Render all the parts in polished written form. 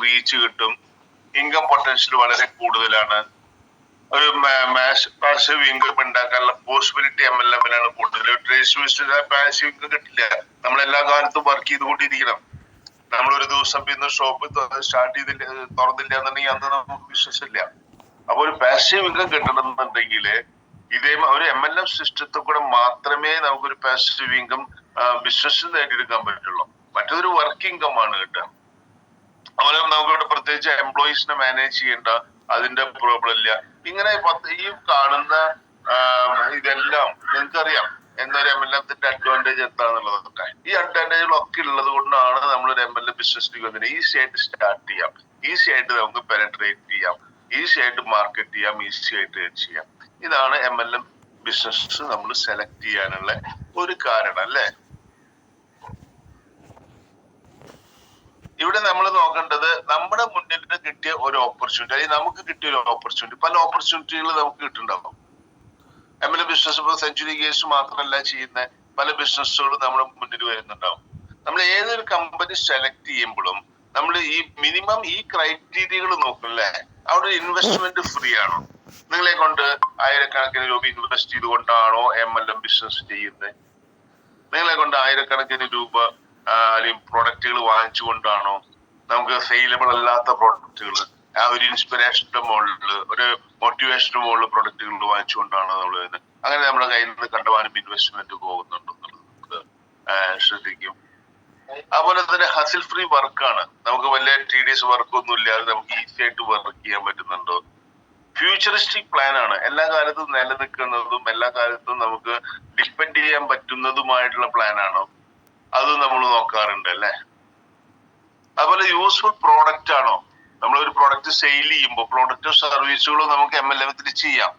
Reach കിട്ടും, income potential വളരെ കൂടുതലാണ്, ഒരു പാസീവ് ഇൻകം ഉണ്ടാക്കാനുള്ള പോസിബിലിറ്റി MLM-ലാണ് കൂടുതൽ. ട്രേഡിഷണൽ ബിസിനസ് പാസീവ് ഇൻകം കിട്ടില്ല. നമ്മളെല്ലാ കാലത്തും വർക്ക് ചെയ്തുകൊണ്ടിരിക്കണം. നമ്മളൊരു ദിവസം പിന്നെ ഷോപ്പ് സ്റ്റാർട്ട് ചെയ്തില്ല, തുറന്നില്ല എന്നുണ്ടെങ്കിൽ അന്ന് നമുക്ക് ബിസിനസ് ഇല്ല. അപ്പൊ ഒരു പാസീവ് ഇൻകം കിട്ടണമെന്നുണ്ടെങ്കിൽ ഇതേ ഒരു MLM സിസ്റ്റത്തിൽ കൂടെ മാത്രമേ നമുക്കൊരു പാസീവ് ഇൻകം ബിസിനസ് നേടിയെടുക്കാൻ പറ്റുള്ളൂ. മറ്റൊരു വർക്ക് ഇൻകം ആണ് കിട്ടുക. അതുപോലെ നമുക്കിവിടെ പ്രത്യേകിച്ച് എംപ്ലോയീസിനെ മാനേജ് ചെയ്യേണ്ട, അതിന്റെ പ്രോബ്ലം ഇല്ല. ഇങ്ങനെ ഈ കാണുന്ന ഇതെല്ലാം നിങ്ങൾക്കറിയാം എന്നൊരു MLM-ത്തിന്റെ അഡ്വാൻറ്റേജ് എന്താണെന്നുള്ളതൊക്കെ. ഈ അഡ്വാൻറ്റേജുകളൊക്കെ ഉള്ളത് കൊണ്ടാണ് നമ്മളൊരു MLM ബിസിനസ്സിലേക്ക് വന്നിട്ട് ഈസി ആയിട്ട് സ്റ്റാർട്ട് ചെയ്യാം, ഈസി ആയിട്ട് നമുക്ക് പെനട്രേറ്റ് ചെയ്യാം, ഈസി ആയിട്ട് മാർക്കറ്റ് ചെയ്യാം, ഈസി ആയിട്ട് ചെയ്യാം. ഇതാണ് MLM ബിസിനസ് നമ്മൾ സെലക്ട് ചെയ്യാനുള്ള ഒരു കാരണം അല്ലേ. ഇവിടെ നമ്മൾ നോക്കേണ്ടത് നമ്മുടെ മുന്നിൽ കിട്ടിയ ഒരു ഓപ്പർച്യൂണിറ്റി, അല്ലെങ്കിൽ നമുക്ക് കിട്ടിയ ഒരു ഓപ്പർച്യൂണിറ്റി. പല ഓപ്പർച്യൂണിറ്റികൾ നമുക്ക് കിട്ടുന്നുണ്ടാവും. MLM ബിസിനസ് ഇപ്പോൾ സെഞ്ചുറി ഗേഴ്സ് മാത്രമല്ല ചെയ്യുന്ന പല ബിസിനസ്സുകളും നമ്മുടെ മുന്നിൽ വരുന്നുണ്ടാവും. നമ്മൾ ഏതൊരു കമ്പനി സെലക്ട് ചെയ്യുമ്പോഴും നമ്മൾ ഈ മിനിമം ഈ ക്രൈറ്റീരിയകൾ നോക്കില്ലേ. അവിടെ ഇൻവെസ്റ്റ്മെന്റ് ഫ്രീ ആണോ, നിങ്ങളെ കൊണ്ട് ആയിരക്കണക്കിന് രൂപ ഇൻവെസ്റ്റ് ചെയ്തുകൊണ്ടാണോ MLM ബിസിനസ് ചെയ്യുന്നത്, നിങ്ങളെ കൊണ്ട് ആയിരക്കണക്കിന് രൂപ അല്ലെങ്കിൽ പ്രൊഡക്റ്റുകൾ വാങ്ങിച്ചുകൊണ്ടാണോ, നമുക്ക് സെയിലബിൾ അല്ലാത്ത പ്രൊഡക്റ്റുകൾ ഒരു ഇൻസ്പിറേഷന്റെ മുകളിൽ, ഒരു മോട്ടിവേഷന്റെ മുകളിൽ പ്രൊഡക്റ്റുകൾ വാങ്ങിച്ചുകൊണ്ടാണോ നമ്മൾ വരുന്നത്. അങ്ങനെ നമ്മുടെ കയ്യിൽ നിന്ന് കണ്ടവാനും ഇൻവെസ്റ്റ്മെന്റ് പോകുന്നുണ്ടെന്നുള്ളത് നമുക്ക് ശ്രദ്ധിക്കും. അതുപോലെ തന്നെ ഹസിൽ ഫ്രീ വർക്കാണ്, നമുക്ക് വലിയ TDS വർക്കൊന്നും ഇല്ലാതെ നമുക്ക് ഈസി ആയിട്ട് വർക്ക് ചെയ്യാൻ പറ്റുന്നുണ്ടോ. ഫ്യൂച്ചറിസ്റ്റിക് പ്ലാൻ ആണ്, എല്ലാ കാലത്തും നിലനിൽക്കുന്നതും എല്ലാ കാലത്തും നമുക്ക് ഡിപ്പെൻഡ് ചെയ്യാൻ പറ്റുന്നതുമായിട്ടുള്ള പ്ലാൻ ആണോ, അത് നമ്മൾ നോക്കാറുണ്ട് അല്ലെ. അതുപോലെ യൂസ്ഫുൾ പ്രോഡക്റ്റ് ആണോ, നമ്മളൊരു പ്രോഡക്റ്റ് സെയിൽ ചെയ്യുമ്പോൾ പ്രോഡക്റ്റോ സർവീസുകളോ നമുക്ക് MLM-ത്തിൽ ചെയ്യാം.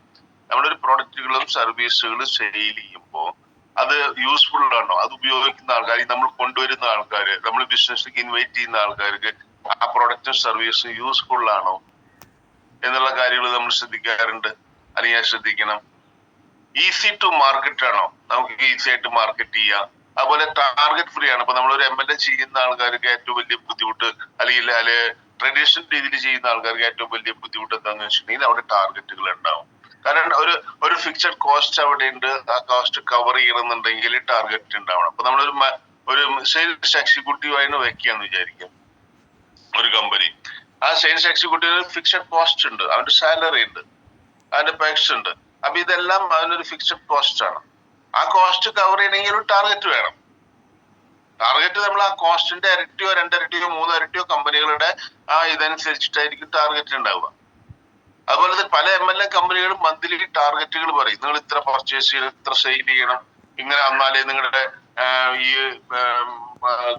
നമ്മളൊരു പ്രോഡക്റ്റുകളും സർവീസുകളും സെയിൽ ചെയ്യുമ്പോൾ അത് യൂസ്ഫുൾ ആണോ, അത് ഉപയോഗിക്കുന്ന ആൾക്കാർ, നമ്മൾ കൊണ്ടുവരുന്ന ആൾക്കാർ, നമ്മൾ ബിസിനസ്സിലേക്ക് ഇൻവൈറ്റ് ചെയ്യുന്ന ആൾക്കാർക്ക് ആ പ്രോഡക്റ്റും സർവീസും യൂസ്ഫുൾ ആണോ എന്നുള്ള കാര്യങ്ങൾ നമ്മൾ ശ്രദ്ധിക്കാറുണ്ട്, അല്ലെങ്കിൽ ശ്രദ്ധിക്കണം. ഈസി ടു മാർക്കറ്റ് ആണോ, നമുക്ക് ഈസി ആയിട്ട് മാർക്കറ്റ് ചെയ്യാം. അതുപോലെ ടാർഗറ്റ് ഫ്രീ ആണ്. ഇപ്പൊ നമ്മളൊരു MLM ചെയ്യുന്ന ആൾക്കാർക്ക് ഏറ്റവും വലിയ ബുദ്ധിമുട്ട്, അല്ലെങ്കിൽ ട്രഡീഷണൽ രീതിയിൽ ചെയ്യുന്ന ആൾക്കാർക്ക് ഏറ്റവും വലിയ ബുദ്ധിമുട്ട് എന്താണെന്ന് വെച്ചിട്ടുണ്ടെങ്കിൽ അവിടെ ടാർഗറ്റുകൾ ഉണ്ടാവും. കാരണം ഒരു ഫിക്സഡ് കോസ്റ്റ് അവിടെ ഉണ്ട്, ആ കോസ്റ്റ് കവർ ചെയ്യണമെന്നുണ്ടെങ്കിൽ ടാർഗറ്റ് ഉണ്ടാവണം. അപ്പൊ നമ്മളൊരു സെയിൽസ് എക്സിക്യൂട്ടീവായിട്ട് വെക്കുകയെന്ന് വിചാരിക്കാം ഒരു കമ്പനി. ആ സെയിൽസ് എക്സിക്യൂട്ടീവിന് ഫിക്സഡ് കോസ്റ്റ് ഉണ്ട്, അവന്റെ സാലറി ഉണ്ട്, അവന്റെ പെക്സ് ഉണ്ട്. അപ്പൊ ഇതെല്ലാം അതിനൊരു ഫിക്സഡ് കോസ്റ്റ് ആണ്. ആ കോസ്റ്റ് കവർ ചെയ്യണമെങ്കിൽ ഒരു ടാർഗറ്റ് വേണം. ടാർഗറ്റ് നമ്മൾ ആ കോസ്റ്റിന്റെ ഇരട്ടിയോ രണ്ടിരട്ടിയോ മൂന്നിരട്ടിയോ കമ്പനികളുടെ ആ ഇതനുസരിച്ചിട്ടായിരിക്കും ടാർഗറ്റ് ഉണ്ടാവുക. അതുപോലെ തന്നെ പല MLM കമ്പനികളും മന്ത്ലി ടാർഗറ്റുകൾ പറയും, നിങ്ങൾ ഇത്ര പർച്ചേസ് ചെയ്യണം, ഇത്ര സെയിൽ ചെയ്യണം, ഇങ്ങനെ വന്നാലേ നിങ്ങളുടെ ഈ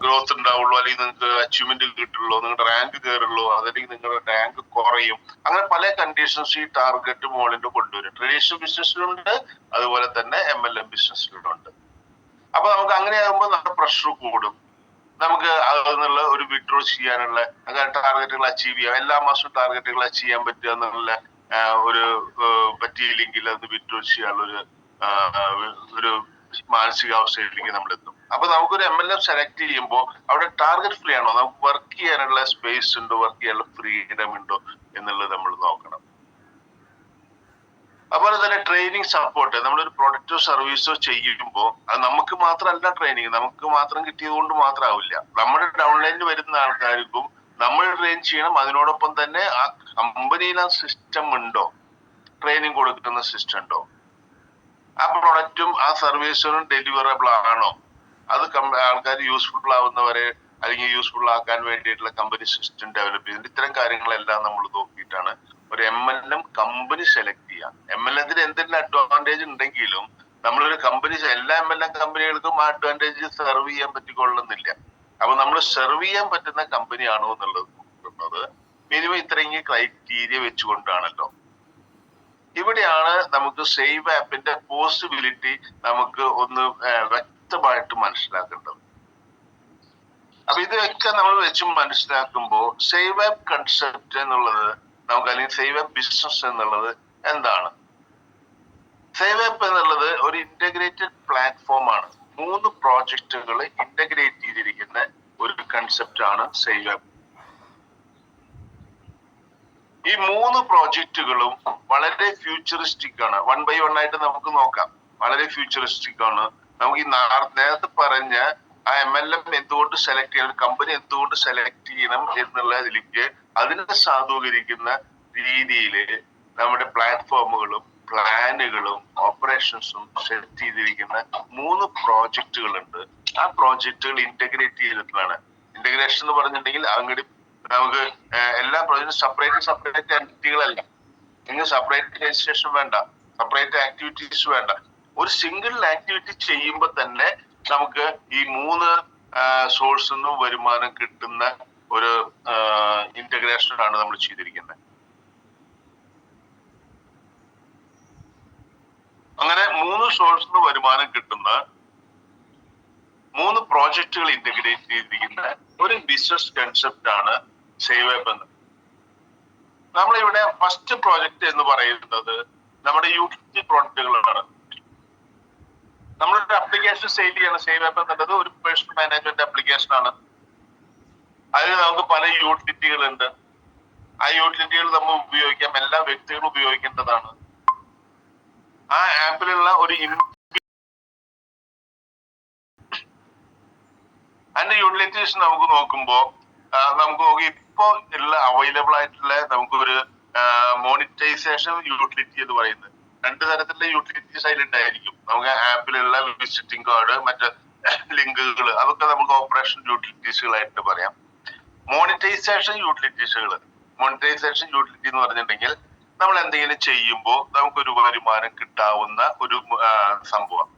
ഗ്രോത്ത് ഉണ്ടാവുള്ളൂ, അല്ലെങ്കിൽ നിങ്ങൾക്ക് അച്ചീവ്മെന്റ് കിട്ടുള്ളൂ, നിങ്ങളുടെ റാങ്ക് കയറുള്ളൂ, അതല്ലെങ്കിൽ നിങ്ങളുടെ റാങ്ക് കുറയും. അങ്ങനെ പല കണ്ടീഷൻസ് ഈ ടാർഗറ്റ് മോളിന്റെ കൊണ്ടുവരും. ട്രഡീഷണൽ ബിസിനസ്സിലുണ്ട്, അതുപോലെ തന്നെ MLM ബിസിനസ്സിലുണ്ട്. അപ്പൊ നമുക്ക് അങ്ങനെയാകുമ്പോൾ നമ്മുടെ പ്രഷർ കൂടും, നമുക്ക് അതിനുള്ള ഒരു വിഡ്രോ ചെയ്യാനുള്ള ടാർഗറ്റുകൾ അച്ചീവ് ചെയ്യാം. എല്ലാ മാസവും ടാർഗറ്റുകൾ അച്ചീവ് ചെയ്യാൻ പറ്റുക എന്നുള്ള ഒരു പറ്റിയില്ലെങ്കിൽ അത് വിഡ്രോ ചെയ്യാനുള്ള ഒരു മാനസികാവസ്ഥയിലേക്ക് നമ്മൾ എത്തും. അപ്പൊ നമുക്കൊരു MLM സെലക്ട് ചെയ്യുമ്പോൾ അവിടെ ടാർഗറ്റ് ഫ്രീ ആണോ, നമുക്ക് വർക്ക് ചെയ്യാനുള്ള സ്പേസ് ഉണ്ടോ, വർക്ക് ചെയ്യാനുള്ള ഫ്രീഡം ഉണ്ടോ എന്നുള്ളത് നമ്മൾ നോക്കണം. അതുപോലെ തന്നെ ട്രെയിനിങ് സപ്പോർട്ട്, നമ്മളൊരു പ്രൊഡക്റ്റോ സർവീസോ ചെയ്യുമ്പോൾ അത് നമുക്ക് മാത്രമല്ല ട്രെയിനിങ്, നമുക്ക് മാത്രം കിട്ടിയത് കൊണ്ട് മാത്രമാവില്ല. നമ്മുടെ ഡൗൺലൈനിൽ വരുന്ന ആൾക്കാർക്കും നമ്മൾ ട്രെയിൻ ചെയ്യണം. അതിനോടൊപ്പം തന്നെ ആ കമ്പനിയിൽ ആ സിസ്റ്റം ഉണ്ടോ, ട്രെയിനിങ് കൊടുക്കുന്ന സിസ്റ്റം ഉണ്ടോ, ആ പ്രൊഡക്റ്റും ആ സർവീസും ഡെലിവറബിൾ ആണോ, അത് ആൾക്കാർ യൂസ്ഫുൾ ആവുന്നവരെ അല്ലെങ്കിൽ യൂസ്ഫുൾ ആക്കാൻ വേണ്ടിയിട്ടുള്ള കമ്പനി സിസ്റ്റം ഡെവലപ്പ് ചെയ്യുന്നുണ്ട്. ഇത്തരം കാര്യങ്ങളെല്ലാം നമ്മൾ നോക്കിയിട്ടാണ് ഒരു MLM കമ്പനി സെലക്ട് ചെയ്യാം. MLM-ത്തിന് എന്തെങ്കിലും അഡ്വാൻറ്റേജ് ഉണ്ടെങ്കിലും നമ്മളൊരു കമ്പനി, എല്ലാ MLM കമ്പനികൾക്കും ആ അഡ്വാൻറ്റേജ് സെർവ് ചെയ്യാൻ പറ്റിക്കൊള്ളുന്നില്ല. അപ്പൊ നമ്മൾ സെർവ് ചെയ്യാൻ പറ്റുന്ന കമ്പനിയാണോ എന്നുള്ളത് നോക്കുന്നത് മിനിമം ഇത്രയും ക്രൈറ്റീരിയ വെച്ചുകൊണ്ടാണല്ലോ. ഇവിടെയാണ് നമുക്ക് സേവ് ആപ്പിന്റെ പോസിബിലിറ്റി നമുക്ക് ഒന്ന് വ്യക്തമായിട്ട് മനസ്സിലാക്കേണ്ടത്. അപ്പൊ ഇതൊക്കെ നമ്മൾ വെച്ച് മനസ്സിലാക്കുമ്പോൾ സേവ് ആപ്പ് കൺസെപ്റ്റ് എന്നുള്ളത് നമുക്ക്, അല്ലെങ്കിൽ സേവ് ആപ്പ് ബിസിനസ് എന്നുള്ളത് എന്താണ്? സേവ് ആപ്പ് എന്നുള്ളത് ഒരു ഇന്റഗ്രേറ്റഡ് പ്ലാറ്റ്ഫോം ആണ്. 3 പ്രോജക്റ്റുകൾ ഇന്റഗ്രേറ്റ് ചെയ്തിരിക്കുന്ന ഒരു കൺസെപ്റ്റ് ആണ് സേവ് ആപ്പ്. ഈ 3 പ്രോജക്റ്റുകളും വളരെ ഫ്യൂച്ചറിസ്റ്റിക് ആണ്. 1 by 1 ആയിട്ട് നമുക്ക് നോക്കാം. വളരെ ഫ്യൂച്ചറിസ്റ്റിക് ആണ്. നമുക്ക് ഈ നേരത്തെ പറഞ്ഞ ആ MLM എന്തുകൊണ്ട് സെലക്ട് ചെയ്യണം, കമ്പനി എന്തുകൊണ്ട് സെലക്ട് ചെയ്യണം എന്നുള്ളതിലേക്ക് അതിനെ സാധൂകരിക്കുന്ന രീതിയിൽ നമ്മുടെ പ്ലാറ്റ്ഫോമുകളും പ്ലാനുകളും ഓപ്പറേഷൻസും സെറ്റ് ചെയ്തിരിക്കുന്ന 3 പ്രോജക്റ്റുകളുണ്ട്. ആ പ്രോജക്റ്റുകൾ ഇന്റഗ്രേറ്റ് ചെയ്തിട്ടാണ്. ഇന്റഗ്രേഷൻ എന്ന് പറഞ്ഞിട്ടുണ്ടെങ്കിൽ അങ്ങോട്ട് നമുക്ക് എല്ലാ പ്രോജക്റ്റും സെപ്പറേറ്റ് ആക്ടിവിറ്റികളല്ല. നിങ്ങൾ സെപ്പറേറ്റ് രജിസ്ട്രേഷൻ വേണ്ട, സെപ്പറേറ്റ് ആക്ടിവിറ്റീസ് വേണ്ട. ഒരു സിംഗിൾ ആക്ടിവിറ്റി ചെയ്യുമ്പോൾ തന്നെ നമുക്ക് ഈ 3 സോഴ്സിൽ നിന്നും വരുമാനം കിട്ടുന്ന ഒരു ഇന്റഗ്രേഷൻ ആണ് നമ്മൾ ചെയ്തിരിക്കുന്നത്. അങ്ങനെ 3 സോഴ്സിൽ നിന്ന് വരുമാനം കിട്ടുന്ന 3 പ്രോജക്റ്റുകൾ ഇന്റഗ്രേറ്റ് ചെയ്തിരിക്കുന്ന ഒരു ബിസിനസ് കൺസെപ്റ്റ് ആണ് സേവ് ആപ്പ് എന്ന്. നമ്മളിവിടെ ഫസ്റ്റ് പ്രോജക്റ്റ് എന്ന് പറയുന്നത് നമ്മുടെ യൂട്ടിലിറ്റി പ്രോഡക്റ്റുകളാണ്. നമ്മളൊരു അപ്ലിക്കേഷൻ സെയിൽ ചെയ്യണം. സേവ് ആപ്പ് എന്നുള്ളത് ഒരു പേഴ്സണൽ മാനേജ്മെന്റ് ആപ്ലിക്കേഷൻ ആണ്. അതിൽ നമുക്ക് പല യൂട്ടിലിറ്റികൾ ഉണ്ട്. ആ യൂട്ടിലിറ്റികൾ നമ്മൾ ഉപയോഗിക്കാം, എല്ലാ വ്യക്തികളും ഉപയോഗിക്കേണ്ടതാണ്. ആ ആപ്പിലുള്ള ഒരു അതിന്റെ യൂട്ടിലിറ്റീസ് നമുക്ക് നോക്കുമ്പോൾ ഇപ്പോ ഉള്ള അവൈലബിൾ ആയിട്ടുള്ള നമുക്കൊരു മോണിറ്റൈസേഷൻ യൂട്ടിലിറ്റി എന്ന് പറയുന്നത് 2 തരത്തിലുള്ള യൂട്ടിലിറ്റീസ് അതിലുണ്ടായിരിക്കും. നമുക്ക് ആപ്പിലുള്ള വിസിറ്റിംഗ് കാർഡ്, മറ്റ് ലിങ്കുകൾ, അതൊക്കെ നമുക്ക് ഓപ്പറേഷൻ യൂട്ടിലിറ്റീസുകളായിട്ട് പറയാം. മോണിറ്റൈസേഷൻ യൂട്ടിലിറ്റി എന്ന് പറഞ്ഞിട്ടുണ്ടെങ്കിൽ നമ്മൾ എന്തെങ്കിലും ചെയ്യുമ്പോൾ നമുക്കൊരു വരുമാനം കിട്ടാവുന്ന ഒരു സംഭവം.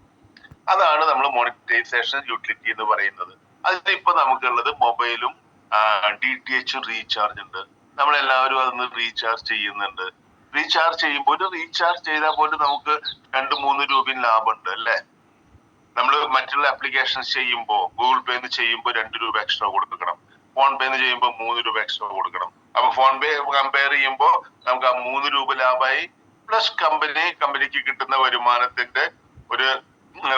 അതാണ് നമ്മൾ മോണിറ്റൈസേഷൻ യൂട്ടിലിറ്റി എന്ന് പറയുന്നത്. അതിലിപ്പോ നമുക്കുള്ളത് മൊബൈലും DTH റീചാർജ് ഉണ്ട്. നമ്മളെല്ലാവരും അതൊന്ന് റീചാർജ് ചെയ്യുന്നുണ്ട്. റീചാർജ് ചെയ്യുമ്പോൾ റീചാർജ് ചെയ്താൽ പോലും നമുക്ക് 2-3 രൂപയും ലാഭമുണ്ട് അല്ലേ? നമ്മൾ മറ്റുള്ള ആപ്ലിക്കേഷൻസ് ചെയ്യുമ്പോൾ ഗൂഗിൾ പേന്ന് ചെയ്യുമ്പോൾ 2 രൂപ എക്സ്ട്രാ കൊടുക്കണം, ഫോൺ പേന്ന് ചെയ്യുമ്പോൾ 3 രൂപ എക്സ്ട്രാ കൊടുക്കണം. അപ്പൊ ഫോൺ പേ കമ്പയർ ചെയ്യുമ്പോൾ നമുക്ക് ആ 3 രൂപ ലാഭമായി, പ്ലസ് കമ്പനിക്ക് കിട്ടുന്ന വരുമാനത്തിന്റെ ഒരു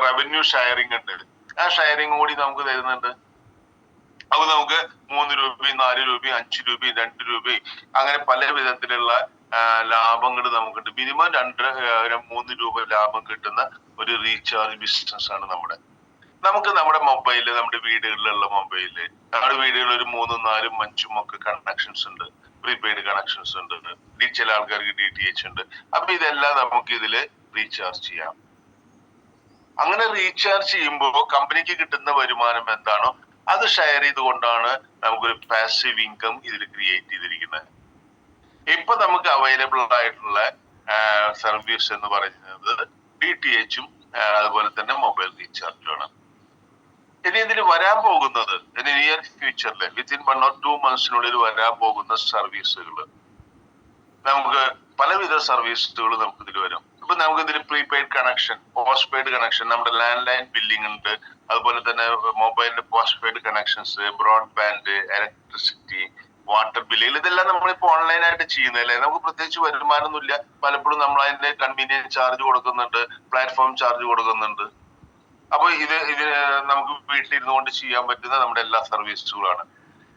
റവന്യൂ ഷെയറിംഗ് ഉണ്ട്. ആ ഷെയറിംഗ് കൂടി നമുക്ക് തരുന്നുണ്ട്. അപ്പൊ നമുക്ക് 3 രൂപയും 4 രൂപയും 5 രൂപയും 2 രൂപയും അങ്ങനെ പല വിധത്തിലുള്ള ലാഭങ്ങൾ നമുക്കുണ്ട്. മിനിമം 2-3 രൂപ ലാഭം കിട്ടുന്ന ഒരു റീചാർജ് ബിസിനസ് ആണ് നമ്മുടെ. നമുക്ക് നമ്മുടെ മൊബൈല്, നമ്മുടെ വീടുകളിലുള്ള മൊബൈല്, നമ്മുടെ വീടുകളിൽ ഒരു 3, 4, 5 ഒക്കെ കണക്ഷൻസ് ഉണ്ട്. പ്രീപെയ്ഡ് കണക്ഷൻസ് ഉണ്ട്. ചില ആൾക്കാർക്ക് DTH ഉണ്ട്. അപ്പൊ ഇതെല്ലാം നമുക്ക് ഇതില് റീചാർജ് ചെയ്യാം. അങ്ങനെ റീചാർജ് ചെയ്യുമ്പോൾ കമ്പനിക്ക് കിട്ടുന്ന വരുമാനം എന്താണോ അത് ഷെയർ ചെയ്തുകൊണ്ടാണ് നമുക്കൊരു പാസീവ് ഇൻകം ഇതിൽ ക്രിയേറ്റ് ചെയ്തിരിക്കുന്നത്. ഇപ്പൊ നമുക്ക് അവൈലബിൾ ആയിട്ടുള്ള സർവീസ് എന്ന് പറയുന്നത് DTH-ഉം അതുപോലെ തന്നെ മൊബൈൽ റീചാർജുമാണ്. ഇനി ഇതിന് വരാൻ പോകുന്നത് നിയർ ഫ്യൂച്ചറിൽ വിത്തിൻ 1 or 2 months വരാൻ പോകുന്ന സർവീസുകൾ, നമുക്ക് പലവിധ സർവീസുകൾ നമുക്ക് ഇതിൽ വരും. ഇപ്പൊ നമുക്ക് ഇതിൽ prepaid connection, postpaid connection, നമ്മുടെ ലാൻഡ് ലൈൻ ബില്ലിംഗ് ഉണ്ട്. അതുപോലെ തന്നെ മൊബൈലിന്റെ postpaid connections, broadband, electricity, water ബില്ലുകൾ, ഇതെല്ലാം നമ്മളിപ്പോ ഓൺലൈനായിട്ട് ചെയ്യുന്നതല്ലേ. നമുക്ക് പ്രത്യേകിച്ച് വരുമാനമൊന്നുമില്ല. പലപ്പോഴും നമ്മൾ അതിന്റെ കൺവീനിയൻസ് ചാർജ് കൊടുക്കുന്നുണ്ട്, പ്ലാറ്റ്ഫോം ചാർജ് കൊടുക്കുന്നുണ്ട്. അപ്പൊ ഇത് നമുക്ക് വീട്ടിലിരുന്നു കൊണ്ട് ചെയ്യാൻ പറ്റുന്ന നമ്മുടെ എല്ലാ സർവീസുകളാണ്.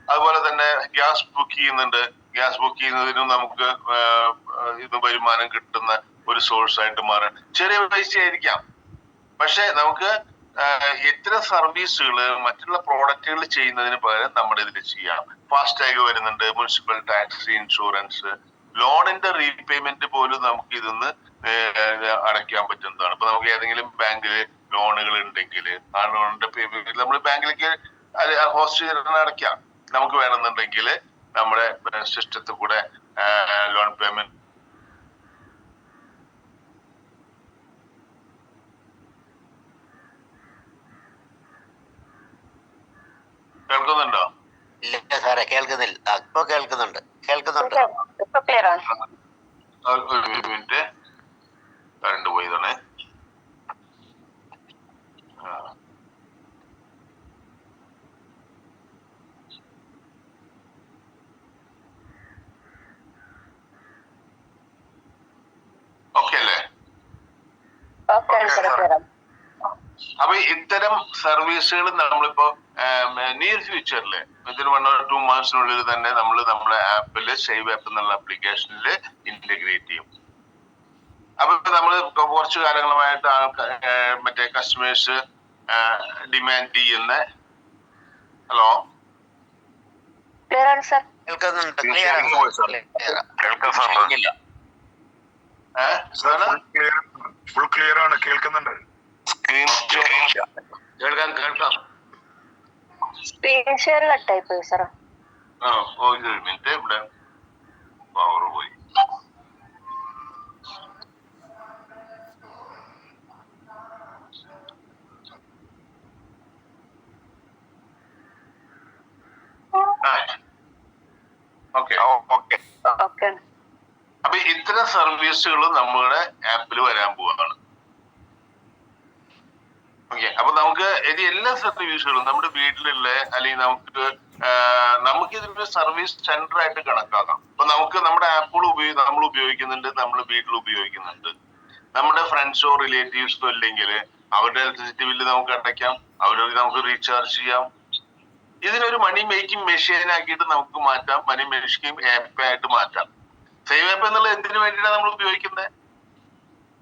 അതുപോലെ തന്നെ ഗ്യാസ് ബുക്ക് ചെയ്യുന്നുണ്ട്. ഗ്യാസ് ബുക്ക് ചെയ്യുന്നതിനും നമുക്ക് ഇത് വരുമാനം കിട്ടുന്ന ഒരു സോഴ്സ് ആയിട്ട് മാറാൻ ചെറിയ പൈസ ആയിരിക്കാം. പക്ഷെ നമുക്ക് ഇത്തരം സർവീസുകൾ മറ്റുള്ള പ്രോഡക്റ്റുകൾ ചെയ്യുന്നതിന് പകരം നമ്മുടെ ഇതിൽ ചെയ്യാം. ഫാസ്ടാഗ് വരുന്നുണ്ട്, മുനിസിപ്പൽ ടാക്സ്, ഇൻഷുറൻസ്, ലോണിന്റെ റീപേയ്മെന്റ് പോലും നമുക്ക് ഇതൊന്ന് അടയ്ക്കാൻ പറ്റുന്നതാണ്. ഇപ്പൊ നമുക്ക് ഏതെങ്കിലും ബാങ്കില് ലോണുകൾ ഉണ്ടെങ്കിൽ ആ ലോണിന്റെ പേയ്മെന്റ് നമ്മൾ ബാങ്കിലേക്ക് ഹോസ്റ്റ് ചെയ്തിട്ട് അടയ്ക്കാം. നമുക്ക് വേണമെന്നുണ്ടെങ്കിൽ നമ്മുടെ സിസ്റ്റത്തിൽ കൂടെ ലോൺ പേയ്മെന്റ് കേൾക്കുന്നുണ്ടോ? ഇല്ല സാറേ, കേൾക്കുന്നില്ല. ഇപ്പൊ കേൾക്കുന്നുണ്ട്. ഒരു മിനിറ്റ്, കറണ്ട് പോയതാണ്. ഓക്കെ അല്ലേ? അപ്പൊ ഇത്തരം സർവീസുകൾ നമ്മളിപ്പോ നിയർ ഫ്യൂച്ചറിൽ വിത്തിൻ 1 or 2 months തന്നെ നമ്മൾ നമ്മുടെ ആപ്പില് സേവ് ആപ്പ് എന്നുള്ള ആപ്ലിക്കേഷനിൽ ഇന്റഗ്രേറ്റ് ചെയ്യും. അപ്പൊ നമ്മൾ കുറച്ചു കാലങ്ങളുമായിട്ട് മറ്റേ കസ്റ്റമേഴ്സ് ഡിമാൻഡ് ചെയ്യുന്ന ഹലോ ഫുൾ ക്ലിയർ ആണ്, കേൾക്കുന്നുണ്ട്. കേൾക്കാം. സ്ക്രീൻ ഷെയർ കട്ടായി പോയി സാർ. ഒരു മിനിറ്റ്, ഇവിടെ പവർ പോയി. ഓക്കെ. അപ്പൊ ഇത്തരം സർവീസുകൾ നമ്മുടെ ആപ്പിൽ വരാൻ പോവാണ്. ഓക്കെ, അപ്പൊ നമുക്ക് ഇത് എല്ലാ സർവീസുകളും നമ്മുടെ വീട്ടിലുള്ള അല്ലെങ്കിൽ നമുക്ക് ഇതിന്റെ സർവീസ് സെന്റർ ആയിട്ട് കണക്കാക്കാം. അപ്പൊ നമുക്ക് നമ്മുടെ ആപ്പുകൾ നമ്മൾ ഉപയോഗിക്കുന്നുണ്ട്, നമ്മൾ വീട്ടിൽ ഉപയോഗിക്കുന്നുണ്ട്. നമ്മുടെ ഫ്രണ്ട്സോ റിലേറ്റീവ്സോ ഇല്ലെങ്കിൽ അവരുടെ ഇലക്ട്രിസിറ്റി ബില്ല് നമുക്ക് അടയ്ക്കാം, അവരുടെ നമുക്ക് റീചാർജ് ചെയ്യാം. ഇതിനൊരു മണി മേക്കിംഗ് മെഷീൻ ആക്കിയിട്ട് നമുക്ക് മാറ്റാം, മണി മേക്കിംഗ് ആപ്പ് ആയിട്ട് മാറ്റാം. സേവ് ആപ്പ് എന്നുള്ളത് എന്തിനു വേണ്ടിയിട്ടാണ് നമ്മൾ ഉപയോഗിക്കുന്നത്?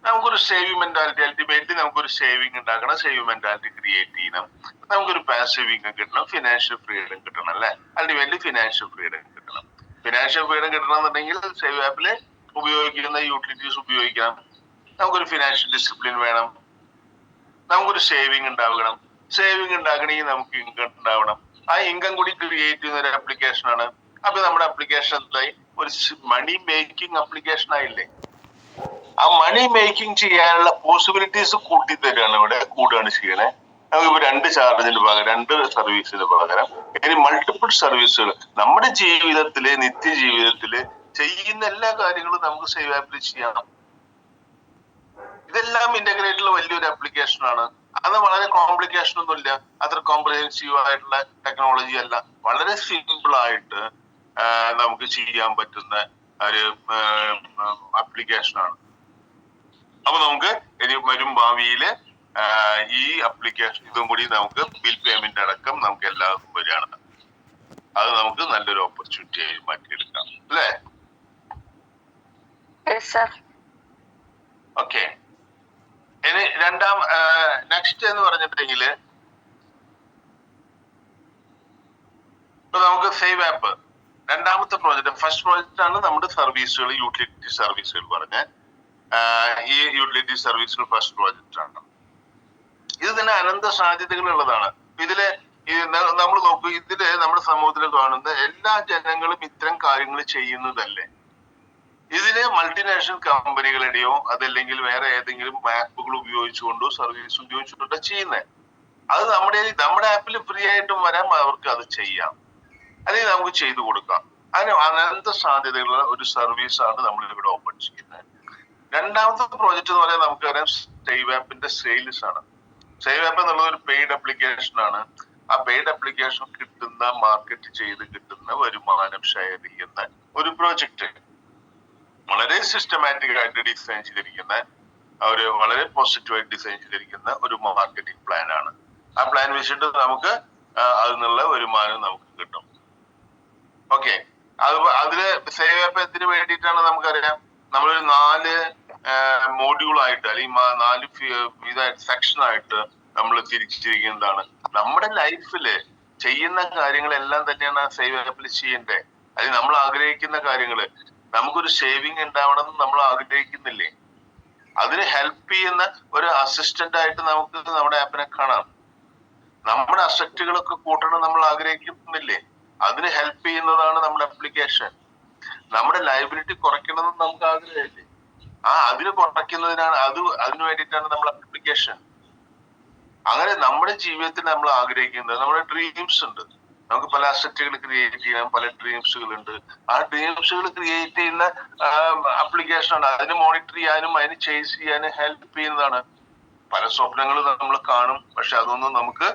നമുക്കൊരു സേവിങ് മെന്റാലിറ്റി, അൾട്ടിമേറ്റ്ലി നമുക്കൊരു സേവിങ് ഉണ്ടാക്കണം, സേവിങ് മെന്റാലിറ്റി ക്രിയേറ്റ് ചെയ്യണം, നമുക്കൊരു പാസീവ് ഇൻകം കിട്ടണം, ഫിനാൻഷ്യൽ ഫ്രീഡം കിട്ടണം അല്ലെ. അൾട്ടിമേറ്റ്ലി ഫിനാൻഷ്യൽ ഫ്രീഡം കിട്ടണം. ഫിനാൻഷ്യൽ ഫ്രീഡം കിട്ടണമെന്നുണ്ടെങ്കിൽ സേവ് ആപ്പില് ഉപയോഗിക്കുന്ന യൂട്ടിലിറ്റീസ് ഉപയോഗിക്കണം. നമുക്കൊരു ഫിനാൻഷ്യൽ ഡിസിപ്ലിൻ വേണം, നമുക്കൊരു സേവിങ് ഉണ്ടാവണം. സേവിങ് ഉണ്ടാകണമെങ്കിൽ നമുക്ക് ഇൻകം ഉണ്ടാവണം. ആ ഇൻകം കൂടി ക്രിയേറ്റ് ചെയ്യുന്ന ഒരു ആപ്ലിക്കേഷൻ ആണ്. അപ്പൊ നമ്മുടെ ആപ്ലിക്കേഷൻ എന്തായി? ഒരു മണി മേക്കിംഗ് ആപ്ലിക്കേഷൻ ആയില്ലേ? ആ മണി മേക്കിംഗ് ചെയ്യാനുള്ള പോസിബിലിറ്റീസ് കൂട്ടി തരികയാണ്, ഇവിടെ കൂടുകയാണ് ചെയ്യണേ. നമുക്കിപ്പോ 2 ചാർജിന് പകരം 2 സർവീസിന് പകരം ഇനി മൾട്ടിപ്പിൾ സർവീസുകൾ നമ്മുടെ ജീവിതത്തില് നിത്യജീവിതത്തില് ചെയ്യുന്ന എല്ലാ കാര്യങ്ങളും നമുക്ക് സേവ് ആപ്പിൽ ചെയ്യാം. ഇതെല്ലാം ഇന്റഗ്രേറ്റുള്ള വലിയൊരു ആപ്ലിക്കേഷൻ ആണ്. അത് വളരെ കോംപ്ലിക്കേഷൻ ഒന്നുമില്ല, അത്ര കോംപ്രിഹെൻസീവ് ആയിട്ടുള്ള ടെക്നോളജി അല്ല. വളരെ സിമ്പിൾ ആയിട്ട് നമുക്ക് ചെയ്യാൻ പറ്റുന്ന ഒരു ആപ്ലിക്കേഷൻ ആണ്. അപ്പൊ നമുക്ക് ഇനി വരും ഭാവിയില് ഈ ആപ്ലിക്കേഷൻ ഇതും കൂടി നമുക്ക് ബിൽ പേയ്മെന്റ് അടക്കം നമുക്ക് എല്ലാവർക്കും വരികയാണ്. അത് നമുക്ക് നല്ലൊരു ഓപ്പർച്യൂണിറ്റി ആയി മാറ്റിയെടുക്കാം അല്ലേ? ഓക്കെ. ഇനി നെക്സ്റ്റ് എന്ന് പറഞ്ഞിട്ടുണ്ടെങ്കിൽ ഇപ്പൊ നമുക്ക് സേവ് ആപ്പ് രണ്ടാമത്തെ പ്രോജക്റ്റ്. ഫസ്റ്റ് പ്രോജക്റ്റ് ആണ് നമ്മുടെ സർവീസുകൾ, യൂട്ടിലിറ്റി സർവീസുകൾ പറഞ്ഞ ഈ യൂട്ടിലിറ്റി സർവീസുകൾ ഫസ്റ്റ് പ്രോജക്റ്റ് ആണ്. ഇത് തന്നെ അനന്ത സാധ്യതകൾ ഉള്ളതാണ്. ഇതില് നമ്മൾ നോക്കൂ, ഇതില് നമ്മുടെ സമൂഹത്തിൽ കാണുന്ന എല്ലാ ജനങ്ങളും ഇത്തരം കാര്യങ്ങൾ ചെയ്യുന്നതല്ലേ. ഇതിന് മൾട്ടിനാഷണൽ കമ്പനികളുടെയോ അതല്ലെങ്കിൽ വേറെ ഏതെങ്കിലും ആപ്പുകൾ ഉപയോഗിച്ചുകൊണ്ടോ സർവീസ് ഉപയോഗിച്ചുകൊണ്ടോ ചെയ്യുന്നത്. അത് നമ്മുടെ ആപ്പിൽ ഫ്രീ ആയിട്ടും വരാം, അവർക്ക് അത് ചെയ്യാം, അല്ലെങ്കിൽ നമുക്ക് ചെയ്തു കൊടുക്കാം. അതിന് അനന്ത സാധ്യതകളുള്ള ഒരു സർവീസാണ് നമ്മൾ ഇവിടെ ഓപ്പൺ ചെയ്യുന്നത്. രണ്ടാമത്തെ പ്രോജക്റ്റ് എന്ന് പറയാൻ നമുക്കറിയാം സേവ് ആപ്പിന്റെ സെയിൽസ് ആണ്. സേവ് ആപ്പ് എന്നുള്ളത് ഒരു പെയ്ഡ് ആപ്ലിക്കേഷൻ ആണ്. ആ പെയ്ഡ് ആപ്ലിക്കേഷൻ കിട്ടുന്ന മാർക്കറ്റ് ചെയ്ത് കിട്ടുന്ന വരുമാനം ഷെയർ ചെയ്യുന്ന ഒരു പ്രോജക്റ്റ്. വളരെ സിസ്റ്റമാറ്റിക് ആയിട്ട് ഡിസൈൻ ചെയ്തിരിക്കുന്ന വളരെ പോസിറ്റീവായിട്ട് ഡിസൈൻ ചെയ്തിരിക്കുന്ന ഒരു മാർക്കറ്റിംഗ് പ്ലാൻ ആണ്. ആ പ്ലാൻ വെച്ചിട്ട് നമുക്ക് അതിനുള്ള വരുമാനം നമുക്ക് കിട്ടും. ഓക്കെ, അതില് സേവ് ആപ്പ് എന്തിനു വേണ്ടിയിട്ടാണ് നമുക്കറിയാം. നമ്മളൊരു 4 മോഡ്യൂളായിട്ട് അല്ലെങ്കിൽ 4 സെക്ഷനായിട്ട് നമ്മൾ തിരിച്ചിരിക്കുന്നതാണ്. നമ്മുടെ ലൈഫില് ചെയ്യുന്ന കാര്യങ്ങളെല്ലാം തന്നെയാണ് സേവ് ആപ്പിൽ ചെയ്യണ്ടേ. അത് നമ്മൾ ആഗ്രഹിക്കുന്ന കാര്യങ്ങള്, നമുക്കൊരു സേവിങ് ഉണ്ടാവണം എന്ന് നമ്മൾ ആഗ്രഹിക്കുന്നില്ലേ? അതിന് ഹെൽപ്പ് ചെയ്യുന്ന ഒരു അസിസ്റ്റന്റ് ആയിട്ട് നമുക്ക് നമ്മുടെ ആപ്പിനെ കാണാം. നമ്മുടെ അസറ്റുകളൊക്കെ കൂട്ടണം നമ്മൾ ആഗ്രഹിക്കുന്നില്ലേ? അതിന് ഹെൽപ്പ് ചെയ്യുന്നതാണ് നമ്മുടെ ആപ്ലിക്കേഷൻ. നമ്മുടെ ലയബിലിറ്റി കുറയ്ക്കണമെന്ന് നമുക്ക് ആഗ്രഹമില്ലേ? അതിന് കുറയ്ക്കുന്നതിനാണ് അതിനു വേണ്ടിയിട്ടാണ് നമ്മുടെ ആപ്ലിക്കേഷൻ. അങ്ങനെ നമ്മുടെ ജീവിതത്തിൽ നമ്മൾ ആഗ്രഹിക്കുന്നത്, നമ്മുടെ ഡ്രീംസ് ഉണ്ട്, നമുക്ക് പല അസറ്റുകൾ ക്രിയേറ്റ് ചെയ്യാൻ പല ഡ്രീംസുകൾ ഉണ്ട്. ആ ഡ്രീംസുകൾ ക്രിയേറ്റ് ചെയ്യുന്ന ആപ്ലിക്കേഷനാണ്. അതിന് മോണിറ്റർ ചെയ്യാനും അതിന് ചേസ് ചെയ്യാനും ഹെൽപ്പ് ചെയ്യുന്നതാണ്. പല സ്വപ്നങ്ങളും നമ്മൾ കാണും, പക്ഷെ അതൊന്നും നമുക്ക്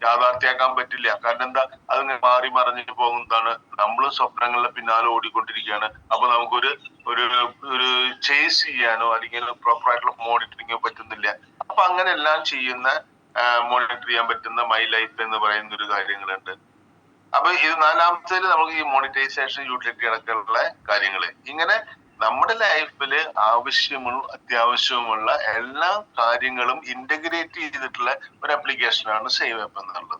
യാഥാർത്ഥ്യമാക്കാൻ പറ്റില്ല. കാരണം എന്താ? അതിങ്ങനെ മാറി മറിഞ്ഞിട്ട് പോകുന്നതാണ്. നമ്മളും സ്വപ്നങ്ങളുടെ പിന്നാലെ ഓടിക്കൊണ്ടിരിക്കുകയാണ്. അപ്പൊ നമുക്കൊരു ഒരു ചേസ് ചെയ്യാനോ അല്ലെങ്കിൽ പ്രോപ്പർ ആയിട്ടുള്ള മോണിറ്ററിങ്ങോ പറ്റുന്നില്ല. അപ്പൊ അങ്ങനെ എല്ലാം ചെയ്യുന്ന മോണിറ്റർ ചെയ്യാൻ പറ്റുന്ന മൈ ലൈഫ് എന്ന് പറയുന്ന ഒരു കാര്യങ്ങളുണ്ട്. അപ്പൊ ഇത് നാലാമത്തേല് നമുക്ക് ഈ മോണിറ്റൈസേഷൻ യൂട്ടിലിറ്റി അടക്കമുള്ള കാര്യങ്ങള് ഇങ്ങനെ നമ്മുടെ ലൈഫിൽ അത്യാവശ്യമുള്ള എല്ലാ കാര്യങ്ങളും ഇന്റഗ്രേറ്റ് ചെയ്തിട്ടുള്ള ഒരു ആപ്ലിക്കേഷനാണ് സേവ് ആപ്പ് എന്നുള്ളത്.